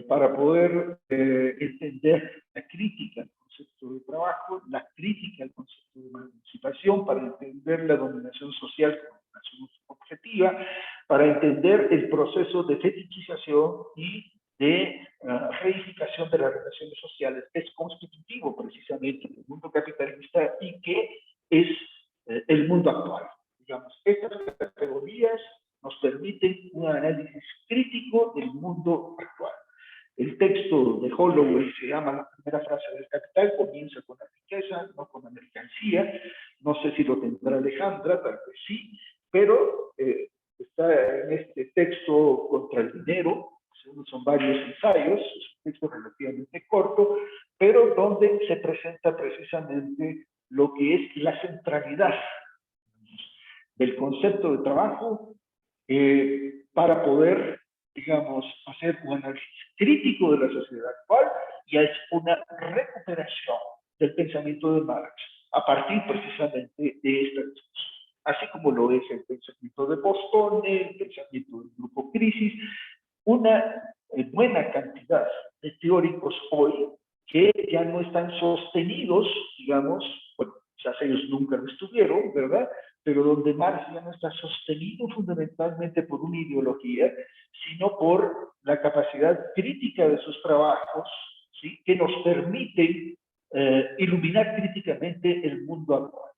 para poder entender la crítica al concepto de trabajo, la crítica al concepto de emancipación, para entender la dominación social como dominación objetiva, para entender el proceso de fetichización y de reificación de las relaciones sociales, que es constitutivo precisamente del mundo capitalista y que es el mundo actual. Digamos, estas categorías nos permiten un análisis crítico del mundo actual. El texto de Holloway se llama la primera frase del Capital, comienza con la riqueza, no con la mercancía. No sé si lo tendrá Alejandra, tal vez sí, pero está en este texto contra el dinero. Son varios ensayos, es un texto relativamente corto, pero donde se presenta precisamente lo que es la centralidad del concepto de trabajo para poder, digamos, hacer un análisis crítico de la sociedad actual y es una recuperación del pensamiento de Marx a partir precisamente de esta discusión, así como lo es el pensamiento de Boston, el pensamiento del grupo Crisis, una buena cantidad de teóricos hoy que ya no están sostenidos, digamos, bueno, quizás ellos nunca lo estuvieron, ¿verdad? Pero donde Marx ya no está sostenido fundamentalmente por una ideología, sino por la capacidad crítica de sus trabajos, ¿sí? Que nos permiten iluminar críticamente el mundo actual.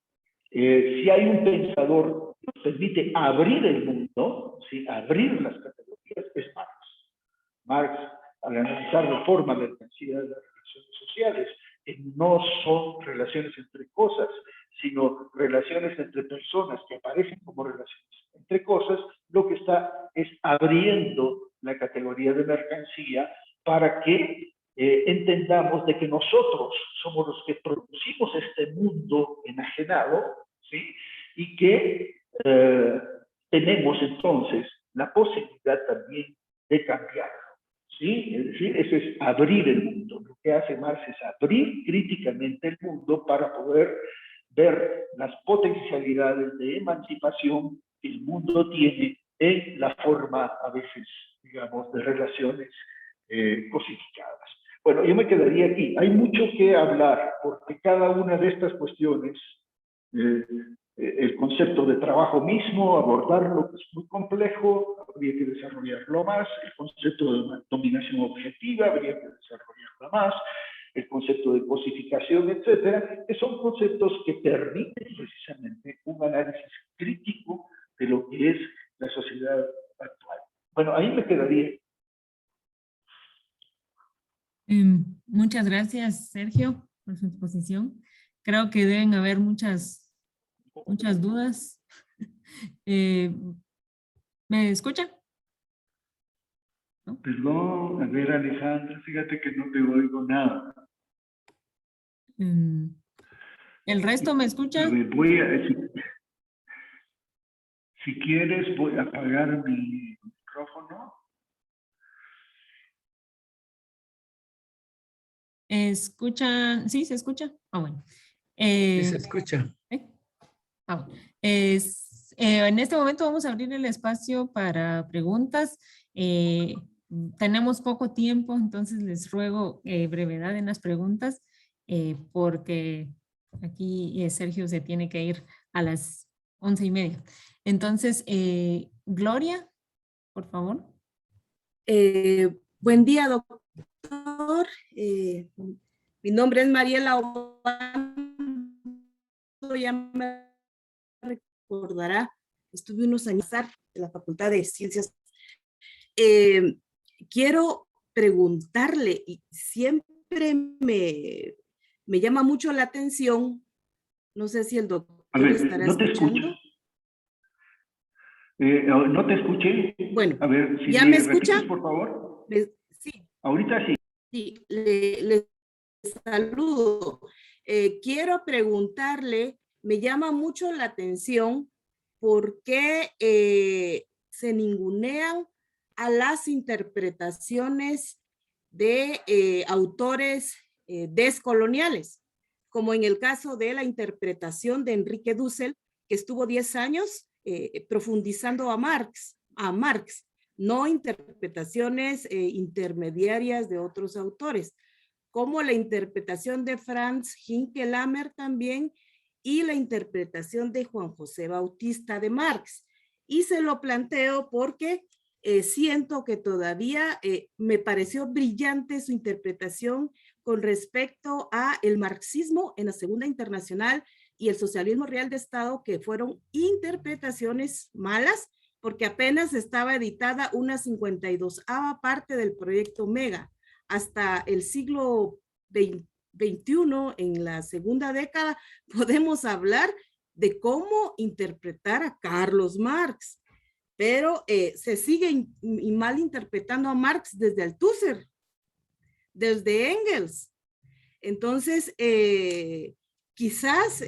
Si hay un pensador que nos permite abrir el mundo, ¿sí? Abrir las categorías, es Marx. Marx, al analizar la forma de mercancía de las relaciones sociales, que no son relaciones entre cosas, sino relaciones entre personas que aparecen como relaciones entre cosas, lo que está es abriendo la categoría de mercancía para que entendamos de que nosotros somos los que producimos este mundo enajenado, ¿sí? Y que tenemos entonces la posibilidad también de cambiarlo. ¿Sí? Es decir, eso es abrir el mundo. Lo que hace Marx es abrir críticamente el mundo para poder ver las potencialidades de emancipación que el mundo tiene en la forma, a veces, digamos, de relaciones cosificadas. Bueno, yo me quedaría aquí. Hay mucho que hablar, porque cada una de estas cuestiones, el concepto de trabajo mismo, abordarlo es muy complejo, habría que desarrollarlo más. El concepto de dominación objetiva, habría que desarrollarlo más. El concepto de cosificación, etcétera, que son conceptos que permiten precisamente un análisis crítico de lo que es la sociedad actual. Bueno, ahí me quedaría. Muchas gracias, Sergio, por su exposición. Creo que deben haber muchas dudas. ¿Me escucha? ¿No? Perdón, a ver, Alejandra, fíjate que no te oigo nada. ¿El resto me escucha? A ver, si quieres, voy a apagar mi micrófono. ¿Escuchan? ¿Sí se escucha? Ah, bueno. Sí se escucha. Bueno. En este momento vamos a abrir el espacio para preguntas. Tenemos poco tiempo, entonces les ruego brevedad en las preguntas, porque aquí Sergio se tiene que ir a las 11:30. Entonces, Gloria, por favor. Buen día, doctor. Mi nombre es Mariela Obando, ya me recordará, estuve unos años en la Facultad de Ciencias. Quiero preguntarle, y siempre me llama mucho la atención, no sé si el doctor estará no te escuchando. No te escuché. Bueno, a ver, si ¿ya me escucha? Repites, por favor. Sí. Ahorita sí. Sí, le saludo. Quiero preguntarle, me llama mucho la atención por qué se ningunean a las interpretaciones de autores descoloniales, como en el caso de la interpretación de Enrique Dussel, que estuvo 10 años profundizando a Marx, no interpretaciones intermediarias de otros autores, como la interpretación de Franz Hinckelammer también y la interpretación de Juan José Bautista de Marx. Y se lo planteo porque siento que todavía me pareció brillante su interpretación con respecto a el marxismo en la Segunda Internacional y el socialismo real de Estado, que fueron interpretaciones malas, porque apenas estaba editada una 52ª parte del proyecto Mega. hasta el siglo XXI, en la segunda década, podemos hablar de cómo interpretar a Carlos Marx, pero se sigue mal interpretando a Marx desde Althusser, desde Engels. Entonces, quizás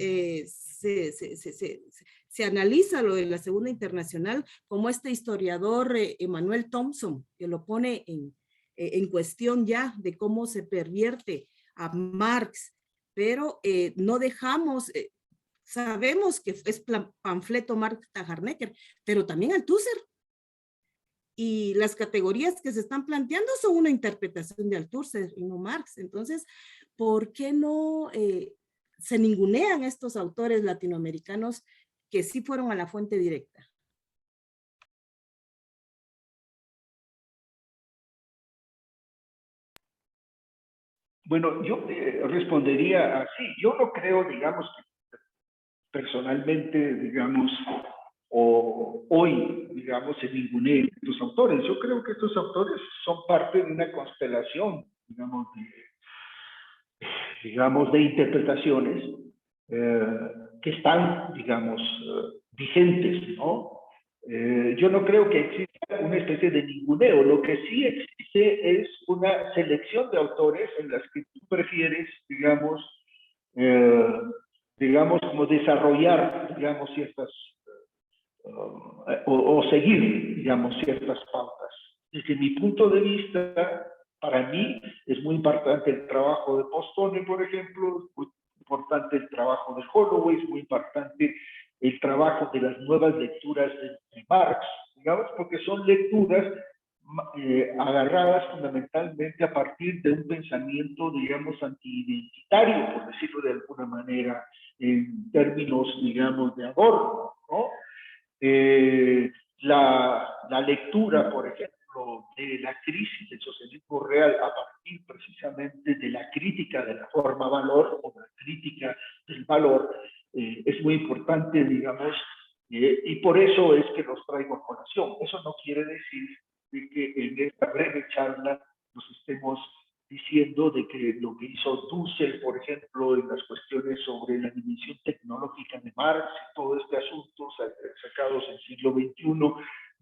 se analiza lo de la Segunda Internacional como este historiador Emanuel Thompson, que lo pone en cuestión ya de cómo se pervierte a Marx, pero no dejamos, sabemos que es panfleto Marx-Tajarnecker, pero también Althusser. Y las categorías que se están planteando son una interpretación de Althusser y no Marx. Entonces, ¿por qué no se ningunean estos autores latinoamericanos que sí fueron a la fuente directa? Bueno, yo respondería así. Yo no creo, digamos, que personalmente, digamos, o hoy, digamos, se ninguneen estos autores. Yo creo que estos autores son parte de una constelación, digamos, de interpretaciones que están, digamos, vigentes, ¿no? Yo no creo que exista una especie de ninguneo. Lo que sí existe es una selección de autores en las que tú prefieres, digamos, como desarrollar, digamos, ciertas, o seguir, digamos, ciertas pautas. Desde mi punto de vista, para mí es muy importante el trabajo de Postone, por ejemplo, muy importante el trabajo de Holloway, es muy importante el trabajo de las nuevas lecturas de Marx, digamos, porque son lecturas agarradas fundamentalmente a partir de un pensamiento, digamos, antiidentitario, por decirlo de alguna manera, en términos, digamos, de Adorno, ¿no? La lectura, por ejemplo, de la crisis del socialismo real a partir precisamente de la crítica de la forma valor o la crítica del valor es muy importante, digamos, y por eso es que los traigo a colación. Eso no quiere decir de que en esta breve charla nos estemos diciendo de que lo que hizo Dussel, por ejemplo, en las cuestiones sobre la dimensión tecnológica de Marx y todo este asunto sacados en el siglo XXI,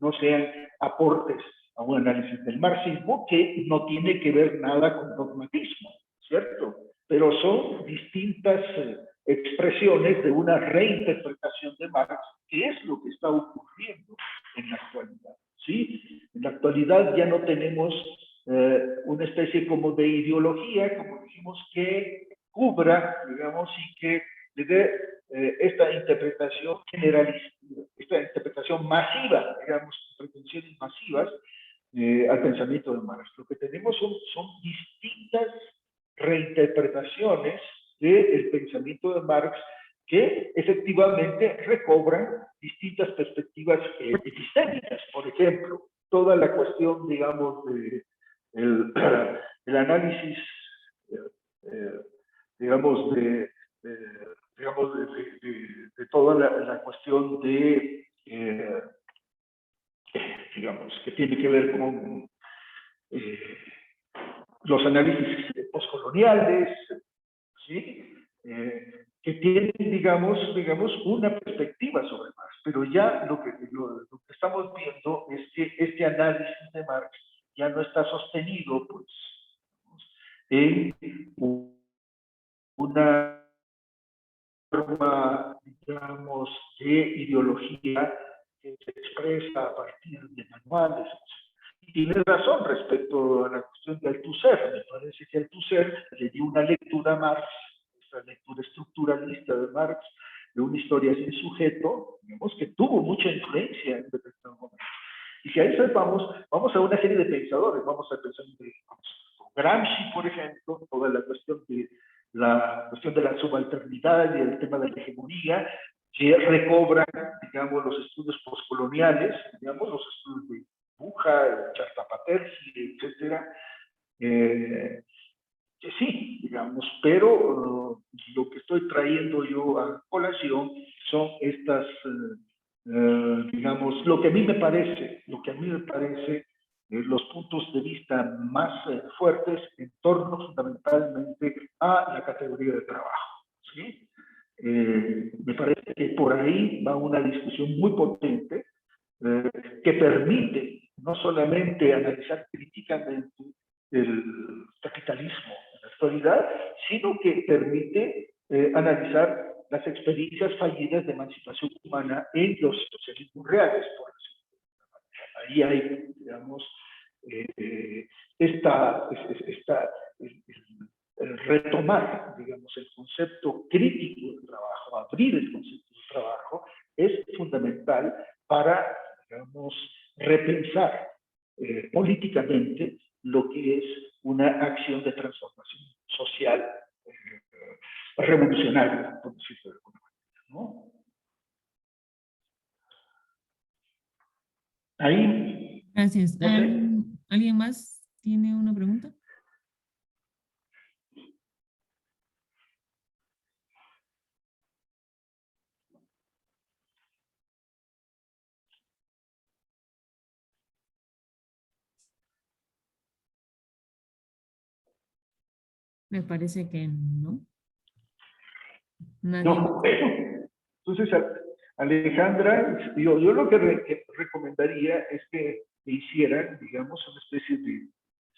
no sean aportes a un análisis del marxismo que no tiene que ver nada con dogmatismo, ¿cierto? Pero son distintas expresiones de una reinterpretación de Marx, que es lo que está ocurriendo en la actualidad, ¿sí? En la actualidad ya no tenemos una especie como de ideología, como dijimos, que cubra, digamos, y que le dé esta interpretación generalista, esta interpretación masiva, digamos, pretensiones masivas al pensamiento de Marx. Lo que tenemos son distintas reinterpretaciones del pensamiento de Marx que efectivamente recobran distintas perspectivas epistémicas. Por ejemplo, toda la cuestión, digamos, el análisis, digamos, de toda la cuestión de, digamos, que tiene que ver con los análisis postcoloniales, ¿sí? Que tienen, digamos, una perspectiva sobre Marx, pero ya lo que estamos viendo es que este análisis de Marx ya no está sostenido, pues, en una forma, digamos, de ideología que se expresa a partir de manuales. Y tienes razón respecto a la cuestión de Althusser. Me parece que Althusser le dio una lectura a Marx, esta lectura estructuralista de Marx, de una historia sin sujeto, digamos, que tuvo mucha influencia en determinado momento. Y si a eso vamos a una serie de pensadores, vamos a pensar en Gramsci, por ejemplo, toda la cuestión de la subalternidad y el tema de la hegemonía, que recobran, digamos, los estudios postcoloniales, digamos, los estudios de Buja, Chartapatersi, etcétera, que sí, digamos, pero lo que estoy trayendo yo a colación son estas, digamos, lo que a mí me parece los puntos de vista más fuertes en torno fundamentalmente a la categoría de trabajo, ¿sí? Me parece que por ahí va una discusión muy potente que permite no solamente analizar críticamente el capitalismo en la actualidad, sino que permite analizar las experiencias fallidas de emancipación humana en los socialismos reales, por decirlo. Ahí hay, digamos, el retomar, digamos, el concepto crítico del trabajo, abrir el concepto del trabajo, es fundamental para, digamos, repensar políticamente lo que es una acción de transformación social revolucionaria, por decirlo de alguna manera, ¿no? Ahí, Gracias. no sé. ¿Alguien más tiene una pregunta? Me parece que no. Nadie. No, bueno. Entonces, Alejandra, yo lo que recomendaría es que hicieran, digamos, una especie de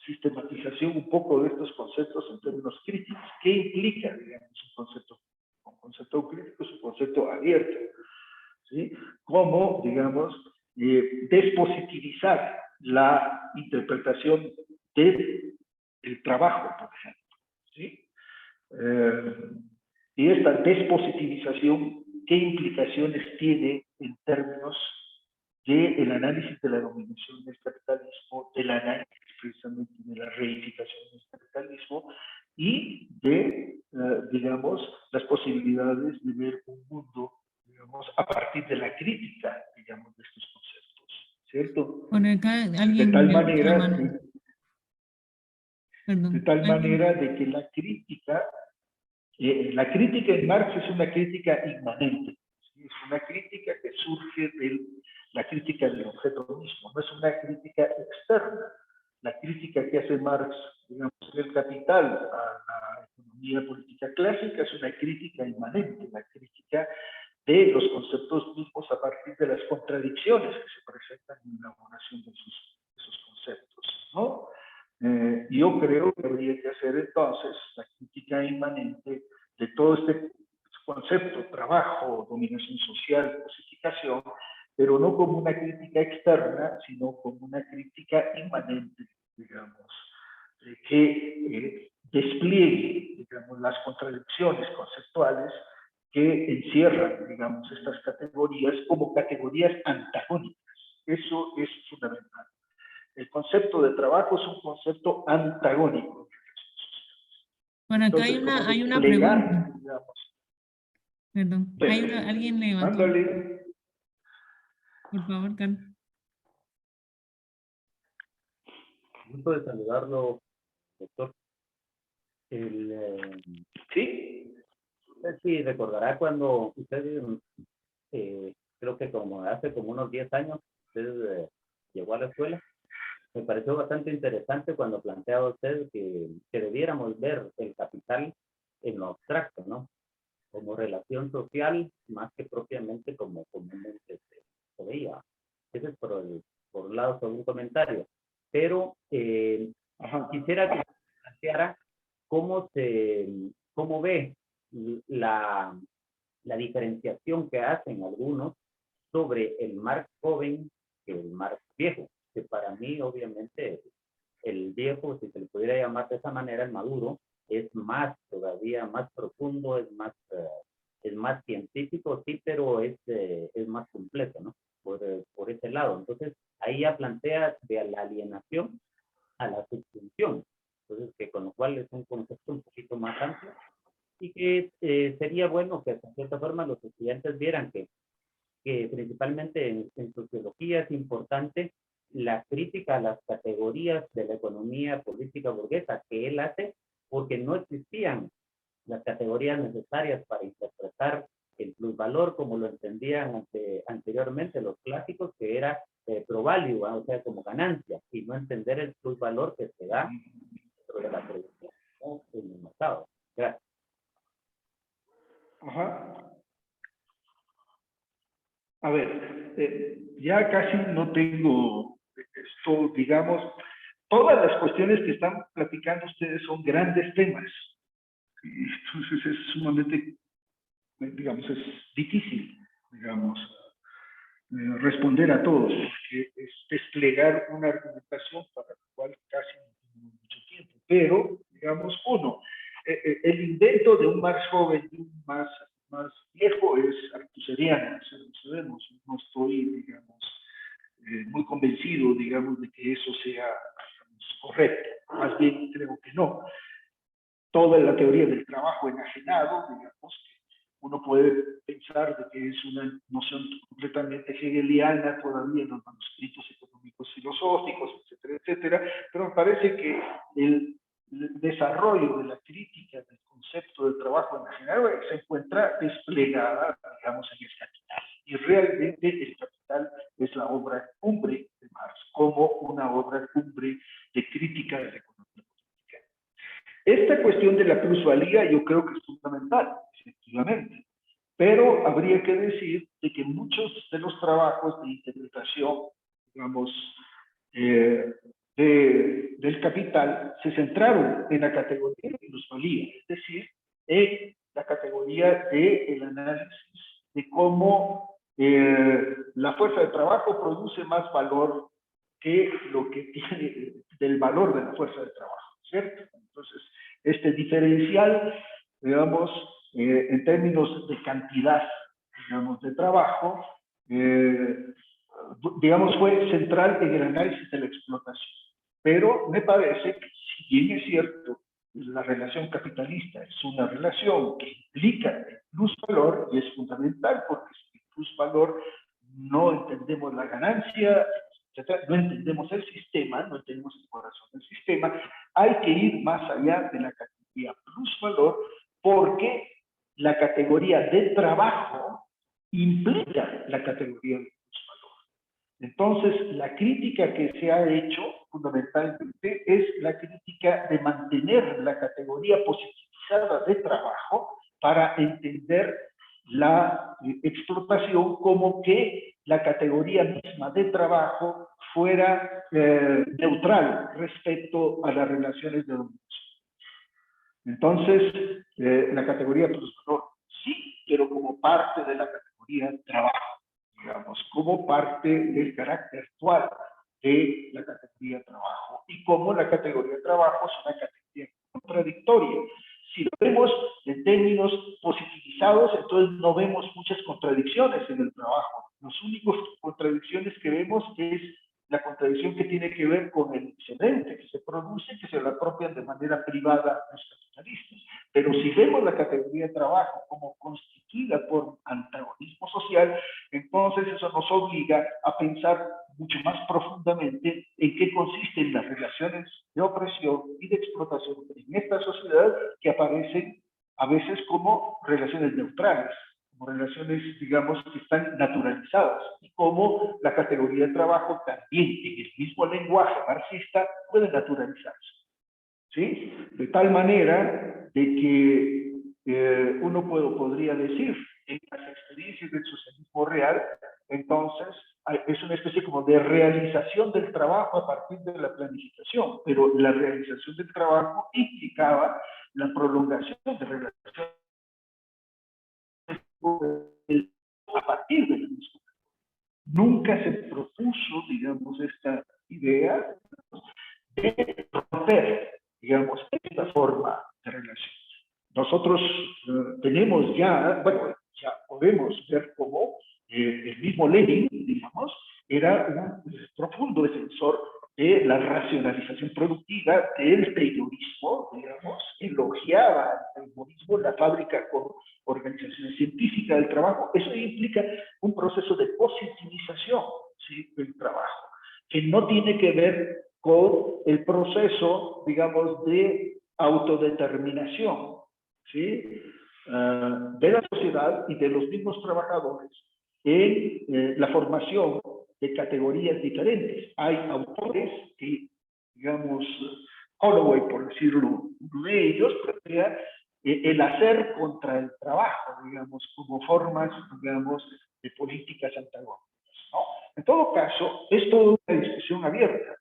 sistematización un poco de estos conceptos en términos críticos. ¿Qué implica, digamos, un concepto crítico? Es un concepto abierto, ¿sí? Cómo, digamos, despositivizar la interpretación del trabajo, por ejemplo, ¿sí? Y esta despositivización, ¿qué implicaciones tiene en términos del análisis de la dominación del capitalismo, del análisis precisamente de la reificación del capitalismo y de, digamos, las posibilidades de ver un mundo, digamos, a partir de la crítica, digamos, de estos conceptos, ¿cierto? Por acá De alguien tal levantó la manera, mano. Perdón. de que la crítica en Marx es una crítica inmanente, ¿sí? Es una crítica que surge de la crítica del objeto mismo, no es una crítica externa. La crítica que hace Marx, digamos, del Capital a la economía política clásica es una crítica inmanente, la crítica de los conceptos mismos a partir de las contradicciones que se presentan en la elaboración de esos conceptos, ¿no? Yo creo que habría que hacer entonces la crítica inmanente de todo este concepto, trabajo, dominación social, cosificación, pero no como una crítica externa, sino como una crítica inmanente, digamos, que despliegue, digamos, las contradicciones conceptuales que encierran, digamos, estas categorías como categorías antagónicas. Eso es fundamental. El concepto de trabajo es un concepto antagónico. Bueno, acá Entonces, como hay una desplegar, pregunta. digamos. Perdón. Alguien levantó. Ándale. Por favor, Carlos. Gusto de saludarlo, doctor. Sí. Usted sí recordará cuando usted, creo que como hace como unos 10 años, usted llegó a la escuela. Me pareció bastante interesante cuando planteaba usted que debiéramos ver el capital en lo abstracto, ¿no? Como relación social, más que propiamente como comúnmente se veía. Ese es por un lado, sobre un comentario. Pero quisiera que planteara cómo ve la diferenciación que hacen algunos sobre el Marx joven que el Marx viejo, que para mí obviamente el viejo, si se le pudiera llamar de esa manera, el maduro, es más todavía más profundo, es más científico, sí, pero es más completo, ¿no? Por ese lado. Entonces, ahí ya plantea de la alienación a la subsunción. Entonces, que con lo cual es un concepto un poquito más amplio y que sería bueno que de cierta forma los estudiantes vieran que principalmente en sociología es importante la crítica a las categorías de la economía política burguesa que él hace, porque no existían las categorías necesarias para interpretar el plusvalor como lo entendían anteriormente los clásicos, que era pro value, ¿va? O sea, como ganancia, y no entender el plusvalor que se da dentro de la producción o en el mercado. Gracias. Ajá. A ver, ya casi no tengo esto, digamos, todas las cuestiones que están platicando ustedes son grandes temas. Y entonces es sumamente, digamos, es difícil, digamos, responder a todos, porque es desplegar una argumentación para la cual casi no tenemos mucho tiempo. Pero, digamos, uno, el invento de un Marx joven y un más viejo es artuseriano, lo sabemos. No estoy, digamos, muy convencido, digamos, de que eso sea, digamos, correcto. Más bien creo que no. Toda la teoría del trabajo enajenado, digamos, uno puede pensar de que es una noción completamente hegeliana todavía en los manuscritos económicos filosóficos, etcétera, etcétera, pero me parece que el desarrollo de la crítica del concepto del trabajo enajenado se encuentra desplegada, digamos, en el Capital. Y realmente el Capital es la obra cumbre de Marx, como una obra cumbre de crítica de la economía política. Esta cuestión de la plusvalía yo creo que es fundamental, efectivamente, pero habría que decir de que muchos de los trabajos de interpretación, digamos, del Capital se centraron en la categoría de plusvalía, es decir, en la categoría del análisis de cómo la fuerza de trabajo produce más valor que lo que tiene del valor de la fuerza de trabajo, ¿cierto? Entonces, este diferencial, digamos, en términos de cantidad, digamos, de trabajo, digamos, fue central en el análisis de la explotación. Pero me parece que, si bien es cierto, la relación capitalista es una relación que implica el plusvalor y es fundamental porque sin plusvalor no entendemos la ganancia, no entendemos el sistema, no entendemos el corazón del sistema. Hay que ir más allá de la categoría plusvalor porque la categoría de trabajo implica la categoría de plusvalor. Entonces, la crítica que se ha hecho fundamentalmente es la crítica de mantener la categoría positivizada de trabajo para entender la explotación como que la categoría misma de trabajo fuera neutral respecto a las relaciones de dominación. Entonces, la categoría plusvalor sí, pero como parte de la categoría trabajo, digamos, como parte del carácter actual de la categoría trabajo. Y como la categoría trabajo es una categoría contradictoria. Si lo vemos en términos positivizados, entonces no vemos muchas contradicciones en el trabajo. Las únicas contradicciones que vemos es la contradicción que tiene que ver con el excedente que se produce, que se lo apropian de manera privada los capitalistas. Pero si vemos la categoría de trabajo como constituida por antagonismo social, entonces eso nos obliga a pensar mucho más profundamente en qué consisten las relaciones de opresión y de explotación en esta sociedad que aparecen a veces como relaciones neutrales, como relaciones, digamos, que están naturalizadas, y como la categoría de trabajo también en el mismo lenguaje marxista puede naturalizarse. ¿Sí? De tal manera de que uno podría decir en las experiencias del socialismo real, entonces es una especie como de realización del trabajo a partir de la planificación, pero la realización del trabajo implicaba la prolongación de relaciones a partir de la misma. Nunca se propuso, digamos, esta idea de romper, digamos, esta forma de relación. Nosotros tenemos ya, bueno, ya podemos ver cómo el mismo Lenin, digamos, era un profundo defensor de la racionalización productiva, del taylorismo, digamos, elogiaba al taylorismo, la fábrica con organizaciones científicas del trabajo. Eso implica un proceso de positivización, ¿sí?, del trabajo, que no tiene que ver con el proceso, digamos, de autodeterminación, ¿sí?, de la sociedad y de los mismos trabajadores en la formación de categorías diferentes. Hay autores que, digamos, Holloway, por decirlo, uno de ellos, plantea el hacer contra el trabajo, digamos, como formas, digamos, de políticas antagónicas, ¿no? En todo caso, es toda una discusión abierta,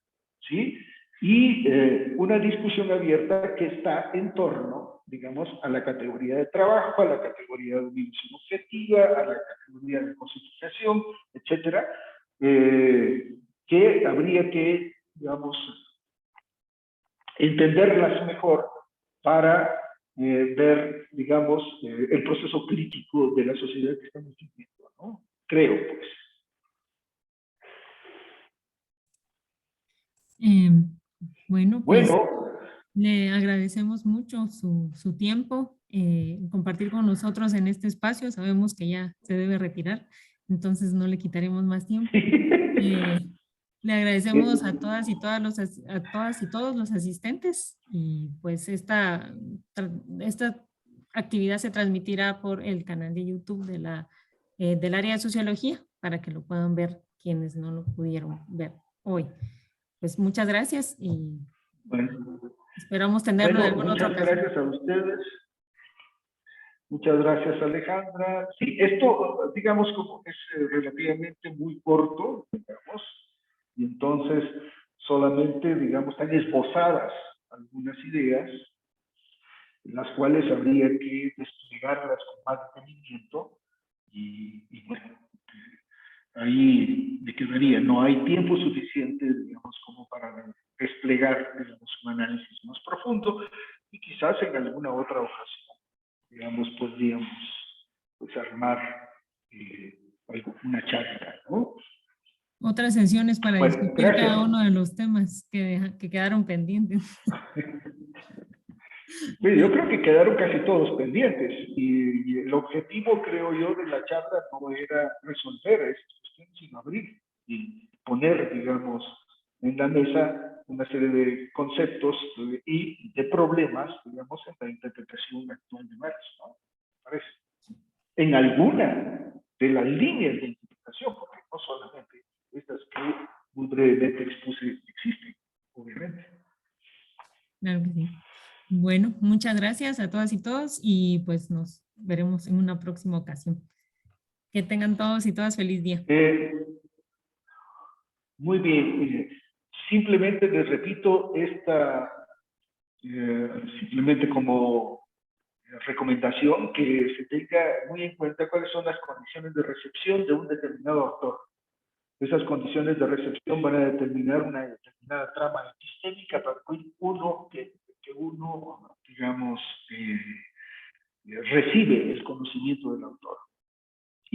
¿sí? Y una discusión abierta que está en torno, digamos, a la categoría de trabajo, a la categoría de dominación objetiva, a la categoría de cosificación, etcétera, que habría que, digamos, entenderlas mejor para ver, digamos, el proceso crítico de la sociedad que estamos viviendo, ¿no? Creo, pues. Bueno, pues Bueno, le agradecemos mucho su tiempo, compartir con nosotros en este espacio. Sabemos que ya se debe retirar, entonces no le quitaremos más tiempo. Le agradecemos a todas y a todas y todos los asistentes, y pues esta actividad se transmitirá por el canal de YouTube del área de sociología para que lo puedan ver quienes no lo pudieron ver hoy. Pues muchas gracias y bueno, esperamos tenerlo en alguna otra muchas ocasión. gracias a ustedes. Muchas gracias, Alejandra. Sí, esto, digamos, como es relativamente muy corto, digamos, y entonces solamente, digamos, están esbozadas algunas ideas, las cuales habría que desplegarlas con más detenimiento, y bueno, ahí me quedaría. No hay tiempo suficiente, digamos, como para desplegar, digamos, un análisis más profundo, y quizás en alguna otra ocasión, digamos, podríamos pues armar una charla, ¿no? Otras sesiones para Bueno, discutir gracias. cada uno de los temas que quedaron pendientes. Sí, yo creo que quedaron casi todos pendientes, y el objetivo, creo yo, de la charla no era resolver estas cuestiones, sino abrir y poner, digamos, en la mesa una serie de conceptos y de problemas, digamos, en la interpretación actual de Marx, ¿no? ¿Me parece? En alguna de las líneas de interpretación, porque no solamente estas que muy brevemente expuse existen, obviamente. Claro que sí. Bueno, muchas gracias a todas y todos y pues nos veremos en una próxima ocasión. Que tengan todos y todas feliz día. Muy bien. Simplemente les repito simplemente como recomendación, que se tenga muy en cuenta cuáles son las condiciones de recepción de un determinado autor. Esas condiciones de recepción van a determinar una determinada trama epistémica para que uno, digamos, recibe el conocimiento del autor.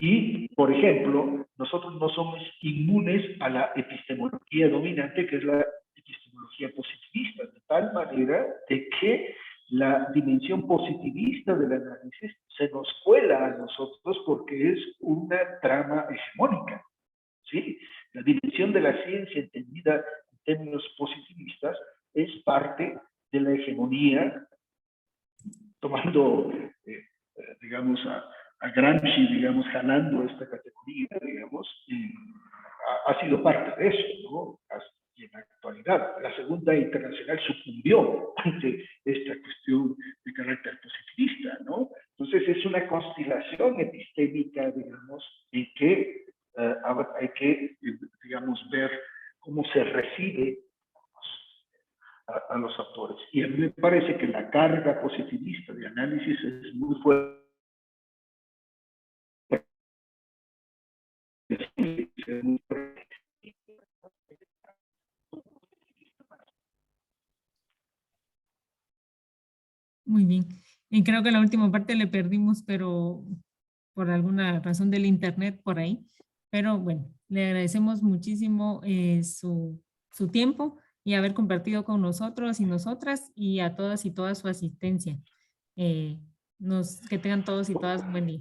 Y, por ejemplo, nosotros no somos inmunes a la epistemología dominante, que es la epistemología positivista, de tal manera de que la dimensión positivista del análisis se nos cuela a nosotros porque es una trama hegemónica, ¿sí? La dimensión de la ciencia entendida en términos positivistas es parte de la hegemonía, tomando, digamos, a Gramsci, digamos, jalando esta categoría, digamos, y ha sido parte de eso, ¿no? Y en la actualidad, la Segunda Internacional sucumbió ante esta cuestión de carácter positivista, ¿no? Entonces es una constelación epistémica, digamos, en que hay que, digamos, ver cómo se recibe a los autores. Y a mí me parece que la carga positivista de análisis es muy fuerte. Muy bien. Y creo que la última parte le perdimos, pero por alguna razón del internet por ahí. Pero bueno, le agradecemos muchísimo su tiempo y haber compartido con nosotros y nosotras, y a todas y todas su asistencia. Que tengan todos y todas un buen día.